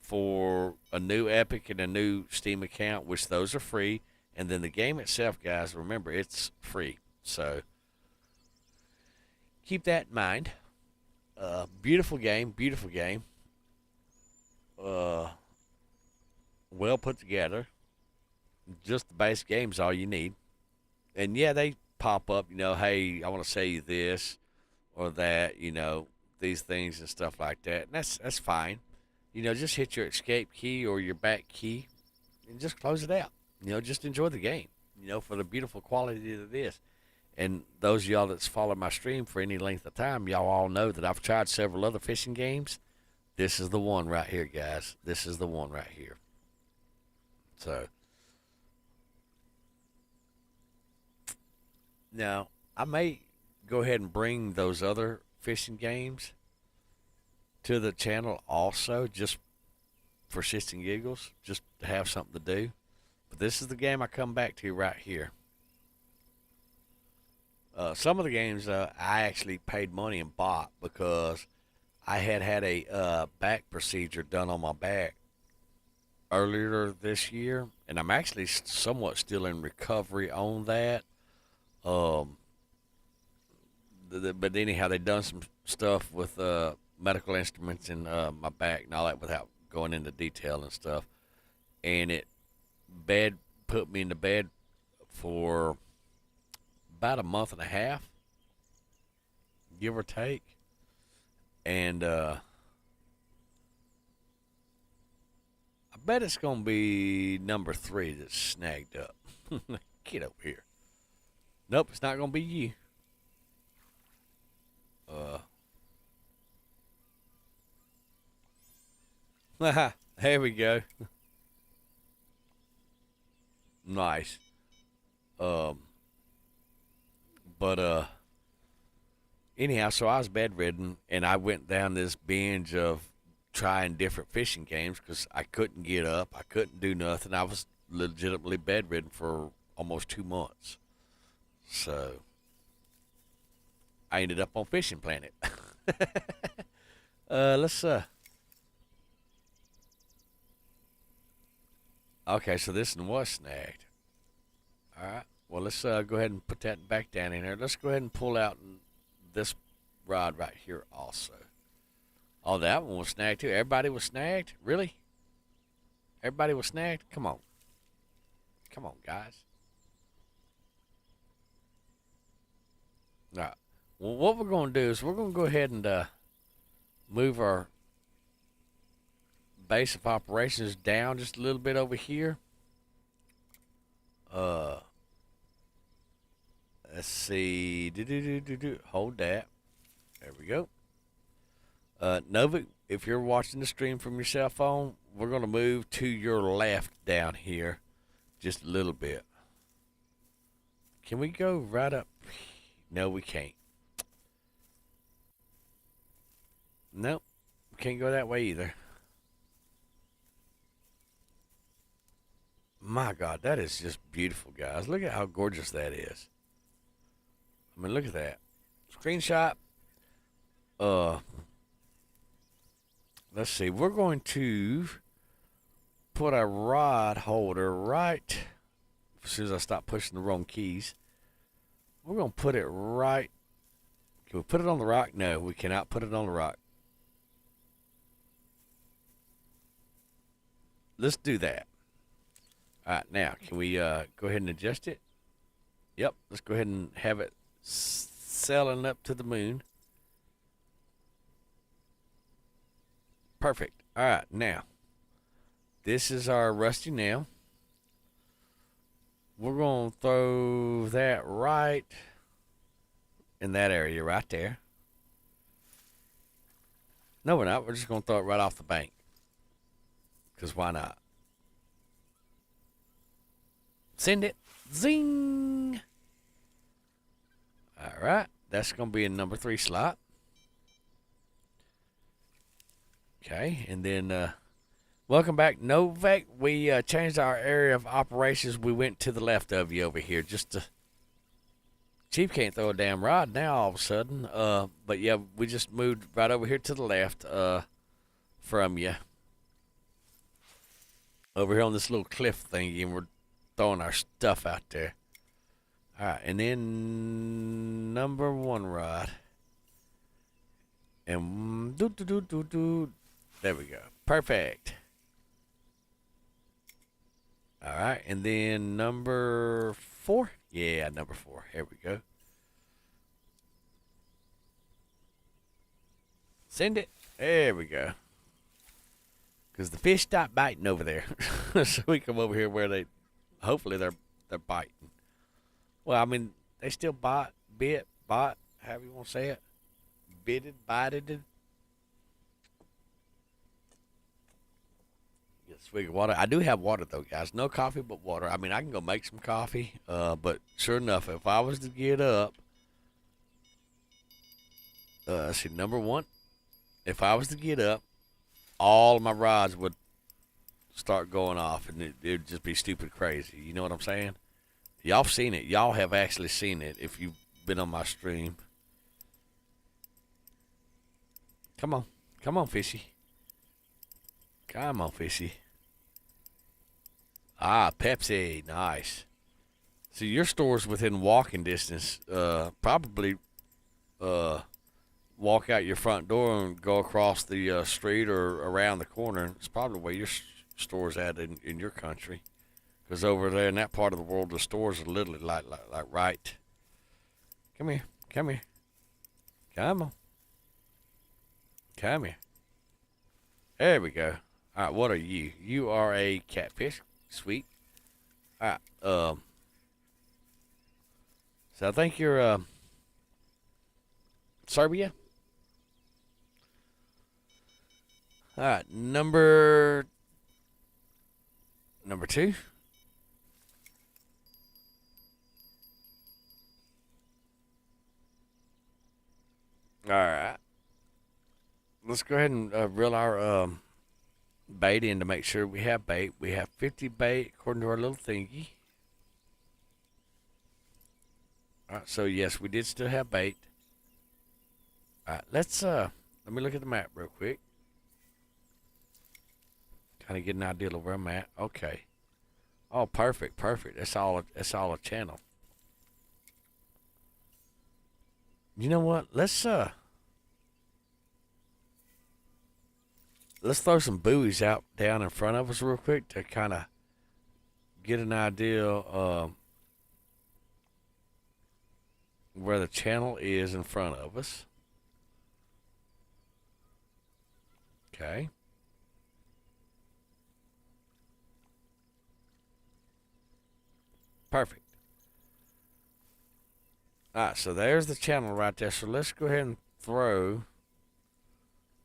[SPEAKER 1] for a new Epic and a new Steam account, which those are free. And then the game itself, guys, remember, it's free. So keep that in mind. Beautiful game, beautiful game. Well put together. Just the base game's all you need. And yeah, they pop up, hey, I want to say you this or that, these things and stuff like that. And that's fine. Just hit your escape key or your back key and just close it out. Just enjoy the game, for the beautiful quality that it is. And those of y'all that's followed my stream for any length of time, y'all all know that I've tried several other fishing games. This is the one right here, guys. This is the one right here. So, now, I may go ahead and bring those other fishing games to the channel also, just for shits and giggles, just to have something to do. But this is the game I come back to right here. Some of the games I actually paid money and bought because I had a back procedure done on my back earlier this year, and I'm actually somewhat still in recovery on that. But anyhow, they done some stuff with medical instruments in my back and all that without going into detail and stuff. And it put me in the bed for about a month and a half, give or take. And I bet it's going to be number 3 that's snagged up. Get over here. Nope, it's not going to be you. There we go. Nice. But anyhow, so I was bedridden, and I went down this binge of trying different fishing games because I couldn't get up, I couldn't do nothing. I was legitimately bedridden for almost 2 months. So I ended up on Fishing Planet. Let's Okay, so this one was snagged. All right. Well, let's go ahead and put that back down in there. Let's go ahead and pull out this rod right here also. Oh, that one was snagged too. Everybody was snagged? Really? Everybody was snagged? Come on. Come on, guys. All right. Well, what we're going to do is we're going to go ahead and move our base of operations down just a little bit over here. Let's see. Hold that. There we go. Novik, if you're watching the stream from your cell phone, we're going to move to your left down here just a little bit. Can we go right up? No, we can't. Nope. We can't go that way either. My God, that is just beautiful, guys. Look at how gorgeous that is. I mean, look at that. Screenshot. Let's see. We're going to put a rod holder right as soon as I stop pushing the wrong keys. We're going to put it right. Can we put it on the rock? No, we cannot put it on the rock. Let's do that. All right, now, can we go ahead and adjust it? Yep, let's go ahead and have it sailing up to the moon. Perfect. All right, now, this is our rusty nail. We're going to throw that right in that area right there. No, we're not. We're just going to throw it right off the bank. Because why not? Send it. Zing. All right. That's going to be in number 3 slot. Okay. And then, welcome back, Novak. We changed our area of operations. We went to the left of you over here. Just to... Chief can't throw a damn rod now all of a sudden. But yeah, we just moved right over here to the left from you. Over here on this little cliff thingy, and we're throwing our stuff out there. All right, and then number 1 rod. And there we go. Perfect. All right, and then number 4. Yeah, number 4. Here we go. Send it. There we go. Because the fish stopped biting over there. So we come over here where hopefully they're biting. Well, I mean, they still bite, however you want to say it. Bitted, bited. Get a swig of water. I do have water, though, guys. No coffee, but water. I mean, I can go make some coffee. But sure enough, if I was to get up, see, number 1, if I was to get up, all of my rods would start going off, and it would just be stupid crazy. You know what I'm saying? Y'all seen it. Y'all have actually seen it if you've been on my stream. Come on. Come on, fishy. Come on, fishy. Ah, Pepsi. Nice. So your store's within walking distance. Probably walk out your front door and go across the street or around the corner. It's probably where your store's at in your country. Because over there in that part of the world, the stores are literally like right. Come here. Come here. Come on. Come here. There we go. All right, what are you? You are a catfish. Sweet. All right. So I think you're Serbia. All right, number 2. All right. Let's go ahead and reel our bait in to make sure we have bait. We have 50 bait according to our little thingy. All right, so yes, we did still have bait. All right, let me look at the map real quick. Kind of get an idea of where I'm at. Okay. Oh, perfect. That's all a channel. You know what? Let's throw some buoys out down in front of us real quick to kind of get an idea where the channel is in front of us. Okay. Perfect. All right, so there's the channel right there. So let's go ahead and throw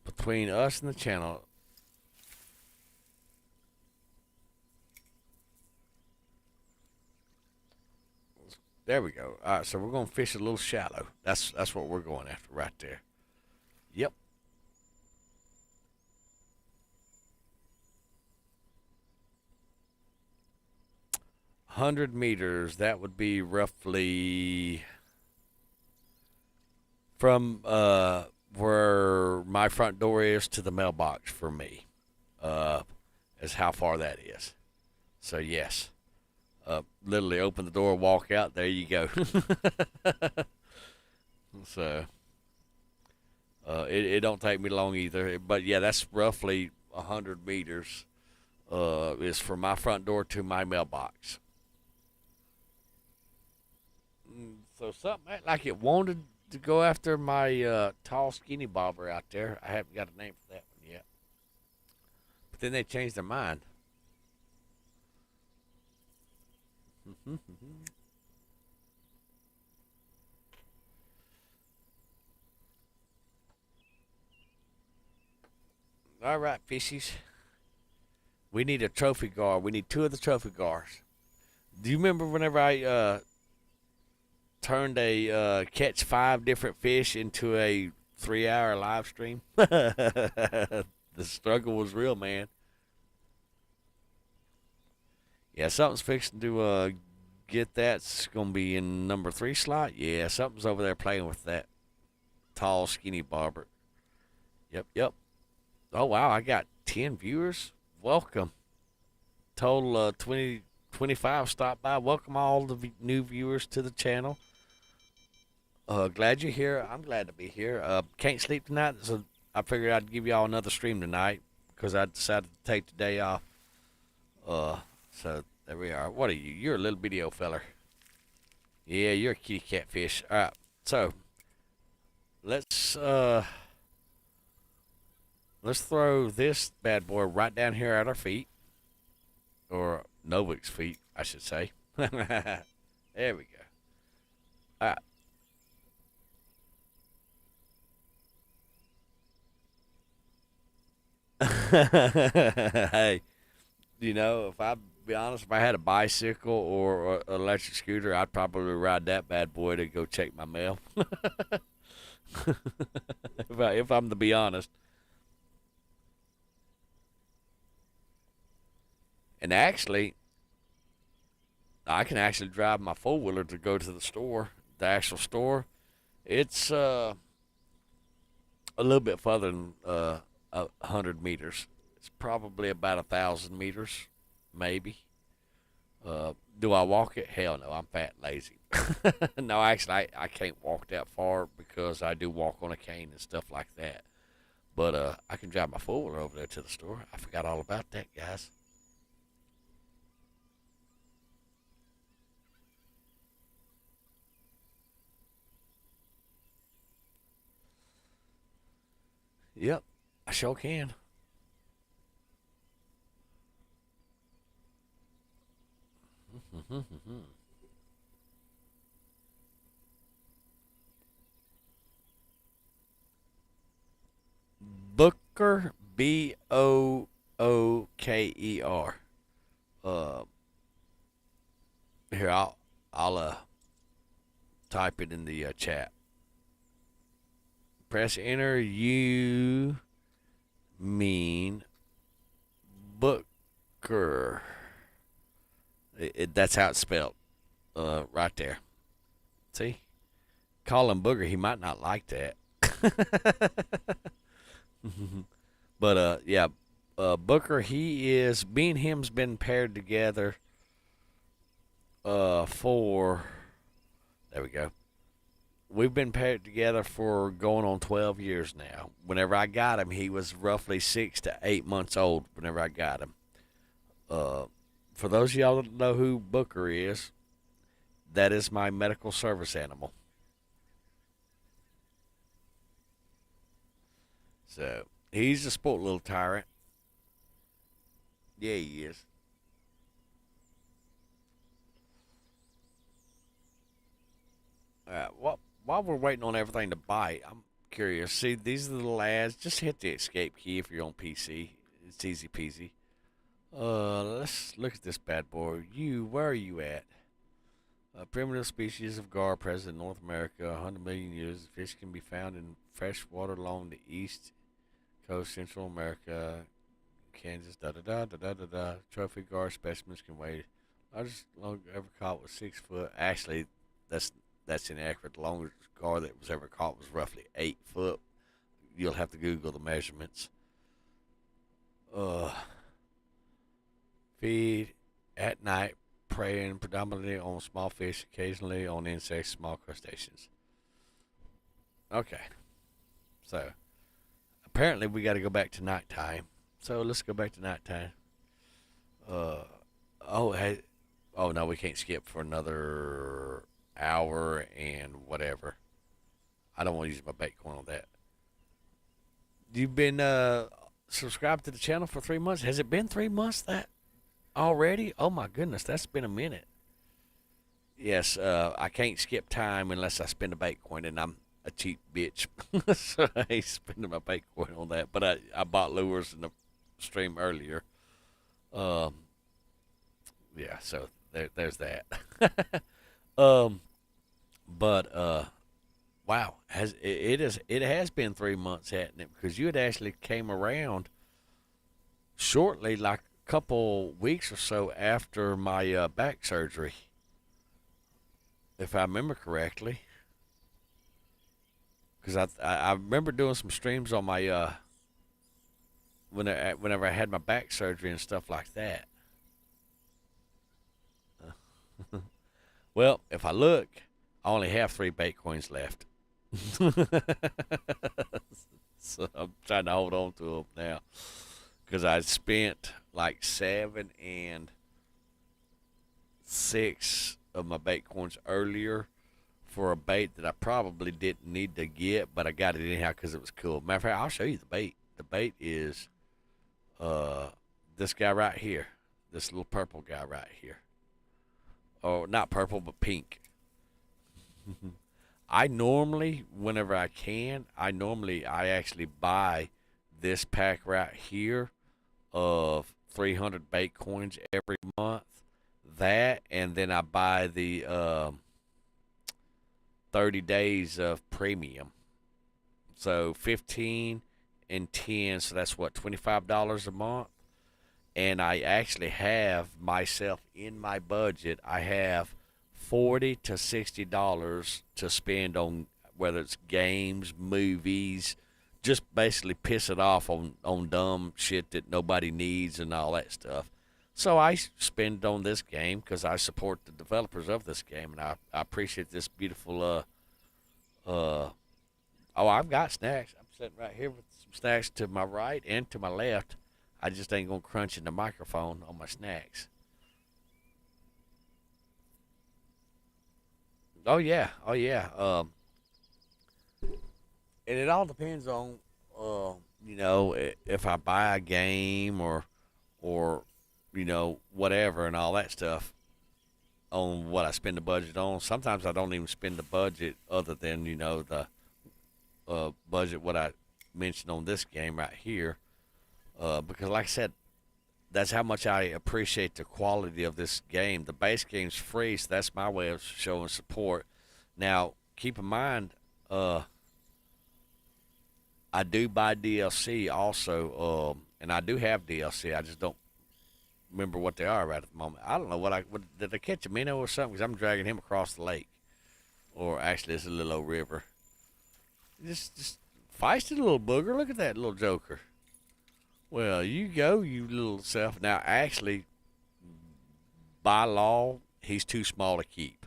[SPEAKER 1] between us and the channel. There we go. All right, so we're going to fish a little shallow. That's what we're going after right there. Yep. $100 that would be roughly from where my front door is to the mailbox for me, is how far that is. So yes, literally open the door, walk out, there you go. So it don't take me long either, but yeah, that's roughly 100 meters is from my front door to my mailbox. So something act like it wanted to go after my tall, skinny bobber out there. I haven't got a name for that one yet. But then they changed their mind. All right, fishies. We need a trophy gar. We need two of the trophy gars. Do you remember whenever I turned a catch 5 different fish into a 3-hour live stream? The struggle was real, man. Yeah, something's fixing to get that. It's gonna be in number 3 slot. Yeah, something's over there playing with that tall, skinny barber. Yep, yep. Oh wow, I got 10 viewers. Welcome. Total 20, 25 stopped by. Welcome all the new viewers to the channel. Glad you're here. I'm glad to be here. Can't sleep tonight, so I figured I'd give y'all another stream tonight because I decided to take the day off. So there we are. What are you? You're a little bitty old feller. Yeah, you're a kitty catfish. All right. So let's throw this bad boy right down here at our feet, or Novik's feet, I should say. There we go. All right. Hey, if I be honest, if I had a bicycle or an electric scooter, I'd probably ride that bad boy to go check my mail. If I'm to be honest. And actually, I can actually drive my 4-wheeler to go to the store, the actual store. It's a little bit further than 100 meters. It's probably about 1,000 meters, maybe. Do I walk it? Hell no, I'm fat and lazy. No, actually, I can't walk that far because I do walk on a cane and stuff like that. But I can drive my 4-wheeler over there to the store. I forgot all about that, guys. Yep, I sure can. Booker, Booker. Uh, Here, I'll type it in the chat. Press enter. You mean Booker? That's how it's spelled. Right there. See? Call him Booger. He might not like that. But yeah, Booker. He is. Me and him's been paired together. For. There we go. We've been paired together for going on 12 years now. Whenever I got him, he was roughly 6 to 8 months old. Whenever I got him. For those of y'all that know who Booker is, that is my medical service animal. So he's a sport little tyrant. Yeah, he is. While we're waiting on everything to bite, I'm curious. See, these are the little ads. Just hit the escape key if you're on PC. It's easy peasy. Let's look at this bad boy. Where are you at? A primitive species of gar present in North America. 100 million years. The fish can be found in fresh water along the east coast, Central America, Kansas. Da da da da da da da. Trophy gar specimens can weigh. Largest ever caught was 6 foot. Actually, that's that's inaccurate. The longest gar that was ever caught was roughly 8 foot. You'll have to Google the measurements. Uh, Feed at night, preying predominantly on small fish, occasionally on insects, small crustaceans. Okay, so apparently we got to go back to nighttime. So let's go back to nighttime. Uh, oh hey, oh no, we can't skip for another hour and whatever. I don't want to use my Bitcoin on that. You've been subscribed to the channel for 3 months. Has it been 3 months that already? Oh my goodness, that's been a minute. Yes, I can't skip time unless I spend a bait coin, and I'm a cheap bitch, so I ain't spending my bait coin on that. But I bought lures in the stream earlier. Um, yeah, so there's that. um, but wow, it has been 3 months, hasn't it? Because you had actually came around shortly, like a couple weeks or so after my back surgery, if I remember correctly. Because I remember doing some streams on my whenever I had my back surgery and stuff like that. Well, if I look, I only have three bait coins left. So I'm trying to hold on to them now because I spent like 7 and 6 of my bait coins earlier for a bait that I probably didn't need to get, but I got it anyhow because it was cool. Matter of fact, I'll show you the bait. The bait is uh this guy right here, this little purple guy right here. Oh, not purple, but pink. I normally, whenever I can, I actually buy this pack right here of 300 bait coins every month. That, and then I buy the 30 days of premium. So 15 and 10, so that's what, $25 a month. And I actually have myself in my budget. I have $40 to $60 to spend on whether it's games, movies, just basically piss it off on dumb shit that nobody needs and all that stuff. So I spend on this game because I support the developers of this game, and I appreciate this beautiful. Oh, I've got snacks. I'm sitting right here with some snacks to my right and to my left. I just ain't gonna crunch in the microphone on my snacks. Oh yeah, oh yeah. And it all depends on, if I buy a game or whatever and all that stuff on what I spend the budget on. Sometimes I don't even spend the budget other than the budget what I mentioned on this game right here. Because like I said, that's how much I appreciate the quality of this game. The base game's free, so that's my way of showing support. Now, keep in mind, I do buy DLC also, and I do have DLC. I just don't remember what they are right at the moment. I don't know what did I catch a minnow or something? Because I'm dragging him across the lake, or actually, it's a little old river. Just feisty little booger. Look at that little joker. Well, you go, you little self. Now, actually, by law, he's too small to keep.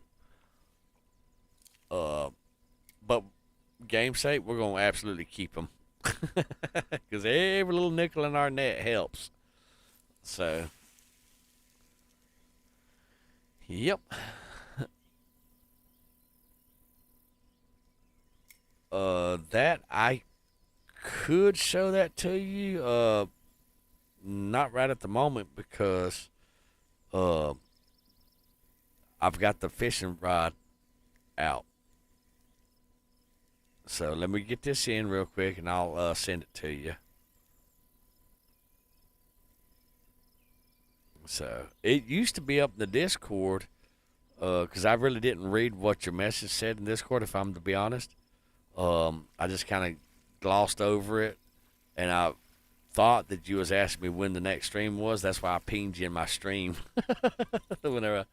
[SPEAKER 1] Uh, but game sake, we're gonna absolutely keep him because every little nickel in our net helps. So, yep. That I could show that to you. Not right at the moment because uh, I've got the fishing rod out. So let me get this in real quick, and I'll send it to you. So it used to be up in the Discord because I really didn't read what your message said in Discord. If I'm to be honest, I just kind of glossed over it, and I thought that you was asking me when the next stream was. That's why I pinged you in my stream. Whenever,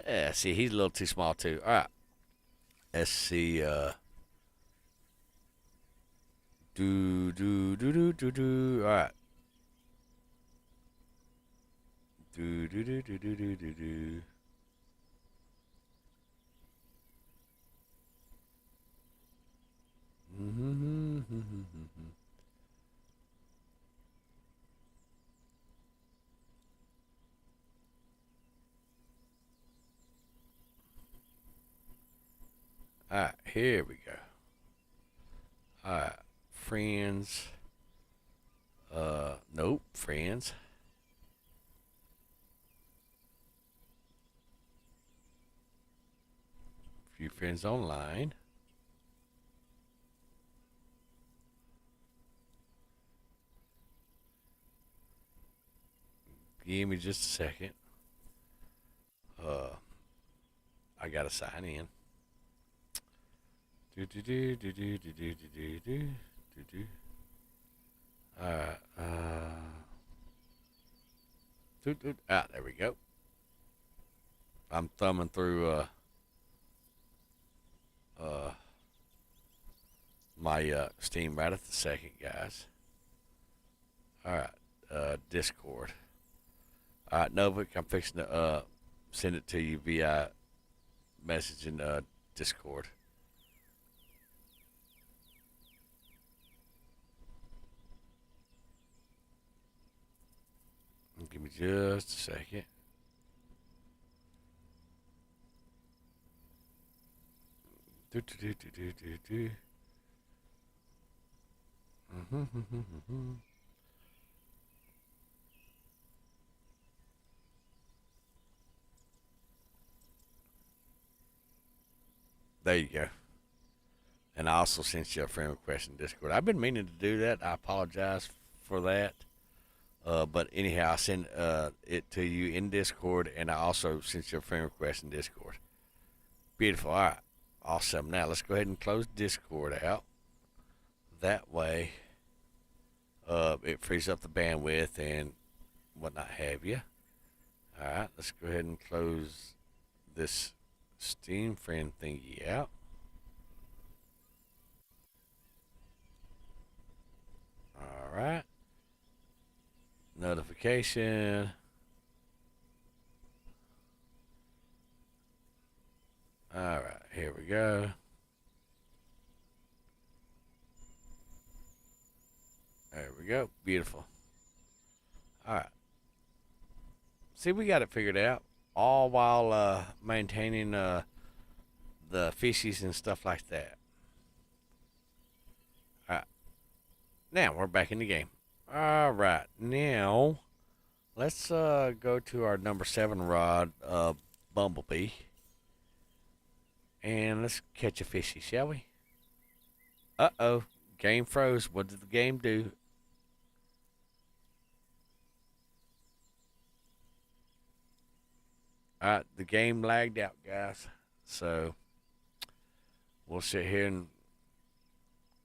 [SPEAKER 1] yeah, see, he's a little too small too. All right, let's see. Do do do do do do. All right. Do do do do do do do do. All right, here we go. All right, friends. Nope, friends. Friends Online. Give me just a second. I gotta sign in. Do do do do do do do do do do do. Alright, there we go. I'm thumbing through my Steam right at the second, guys. Alright, Discord. Alright, Novik, I'm fixing to send it to you via message in Discord. Give me just a second. Do do do do do do do. There you go. And I also sent you a friend request in Discord. I've been meaning to do that. I apologize for that. But anyhow, I sent it to you in Discord, and I also sent you a friend request in Discord. Beautiful. All right. Awesome. Now, let's go ahead and close Discord out. That way, it frees up the bandwidth and whatnot have you. All right. Let's go ahead and close this Steam friend thingy out. All right. Notification. All right, here we go. There we go. Beautiful. All right. See, we got it figured out, all while maintaining the fishies and stuff like that. All right. Now we're back in the game. All right. Now let's go to our number 7 rod, Bumblebee. And let's catch a fishy, shall we? Uh-oh. Game froze. What did the game do? Alright, the game lagged out, guys. So, we'll sit here and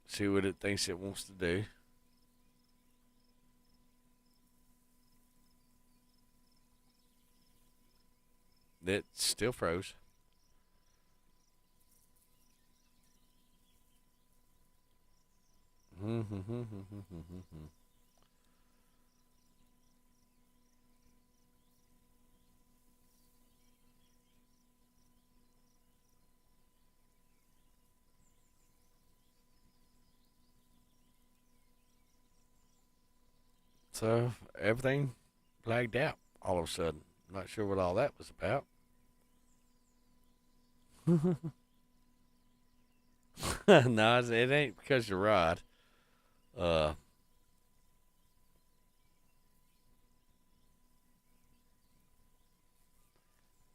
[SPEAKER 1] see what it thinks it wants to do. It still froze. So everything lagged out all of a sudden. Not sure what all that was about. No, it ain't because your rod. Uh,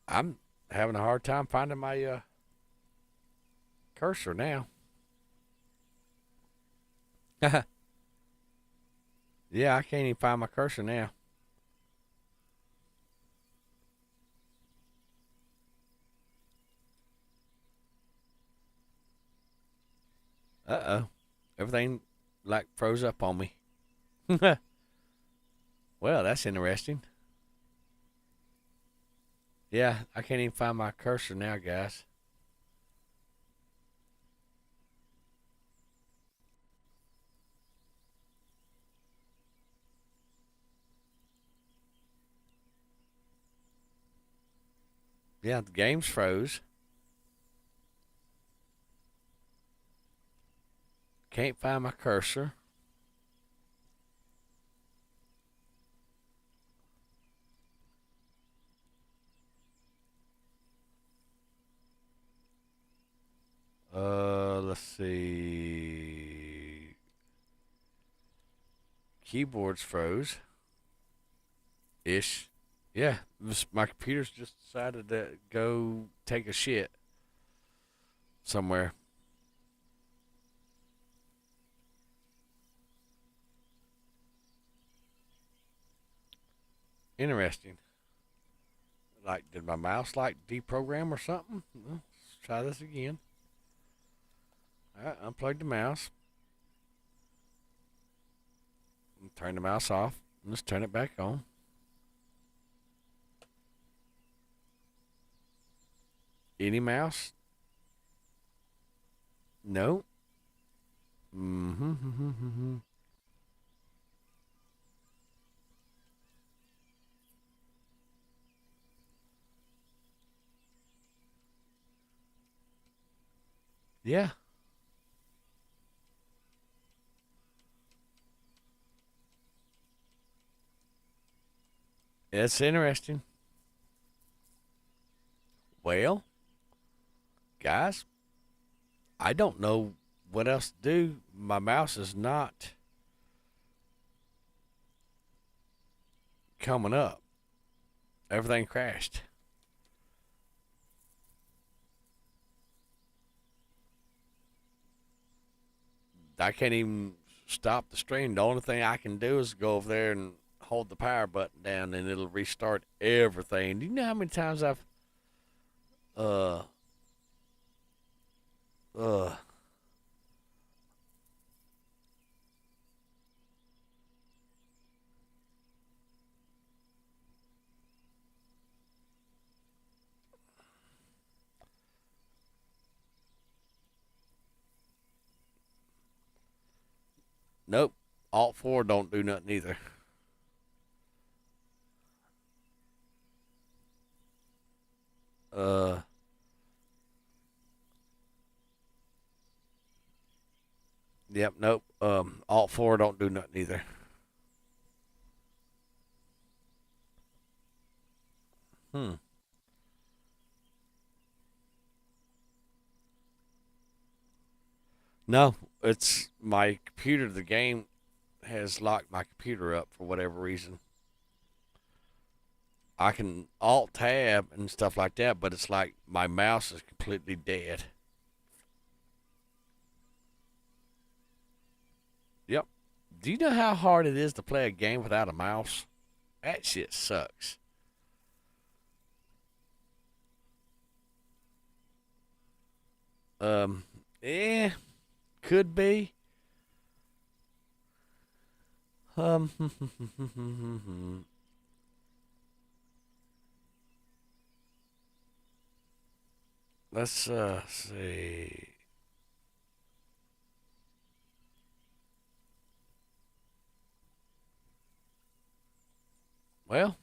[SPEAKER 1] I'm having a hard time finding my cursor now. Yeah, I can't even find my cursor now. Uh-oh. Everything like froze up on me. Well, that's interesting. Yeah, I can't even find my cursor now, guys. Yeah, the game's froze. Can't find my cursor. Let's see. Keyboard's froze. Ish. Yeah, my computer's just decided to go take a shit. somewhere. Interesting. Like, did my mouse like deprogram or something? Well, let's try this again. All right, unplug the mouse. Turn the mouse off. Let's turn it back on. Any mouse? No. Mm-hmm. Yeah. It's interesting. Well, guys, I don't know what else to do. My mouse is not coming up. Everything crashed. I can't even stop the stream. The only thing I can do is go over there and hold the power button down, and it'll restart everything. Do you know how many times I've uh uh nope. Alt 4 don't do nothing either. Uh yep, nope. Alt 4 don't do nothing either. Hmm. No, it's my computer. The game has locked my computer up for whatever reason. I can alt tab and stuff like that, but it's like my mouse is completely dead. Yep. Do you know how hard it is to play a game without a mouse? That shit sucks. Um, eh, could be. Um, let's see. Well,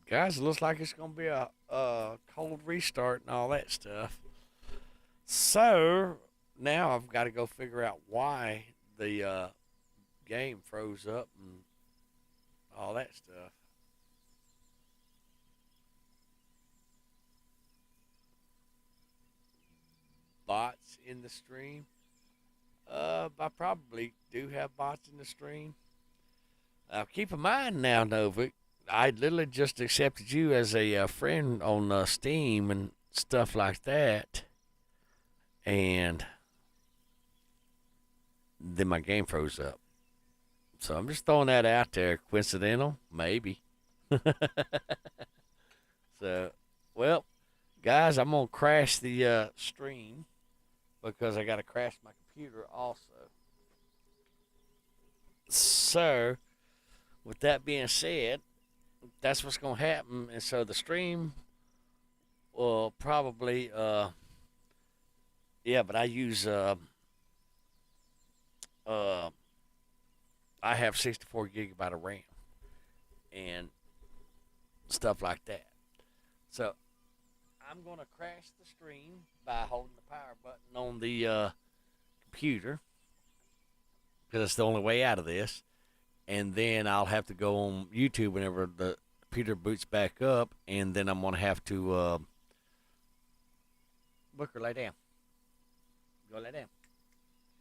[SPEAKER 1] guys, it looks like it's gonna be a cold restart and all that stuff. So now I've got to go figure out why the game froze up and all that stuff. Bots in the stream. I probably do have bots in the stream. Keep in mind now, Novik, I literally just accepted you as a friend on Steam and stuff like that, and then my game froze up. So I'm just throwing that out there. Coincidental? Maybe. So, well, guys, I'm gonna crash the stream because I got to crash my computer also. So, with that being said, that's what's gonna happen, and so the stream will probably yeah, but I use uh I have 64 gigabyte of RAM and stuff like that. So I'm gonna crash the stream by holding the power button on the computer because it's the only way out of this. And then I'll have to go on YouTube whenever the computer boots back up, and then I'm gonna have to Booker lay down, go lay down,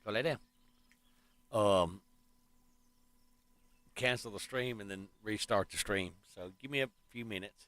[SPEAKER 1] go lay down. Um, cancel the stream and then restart the stream. So give me a few minutes.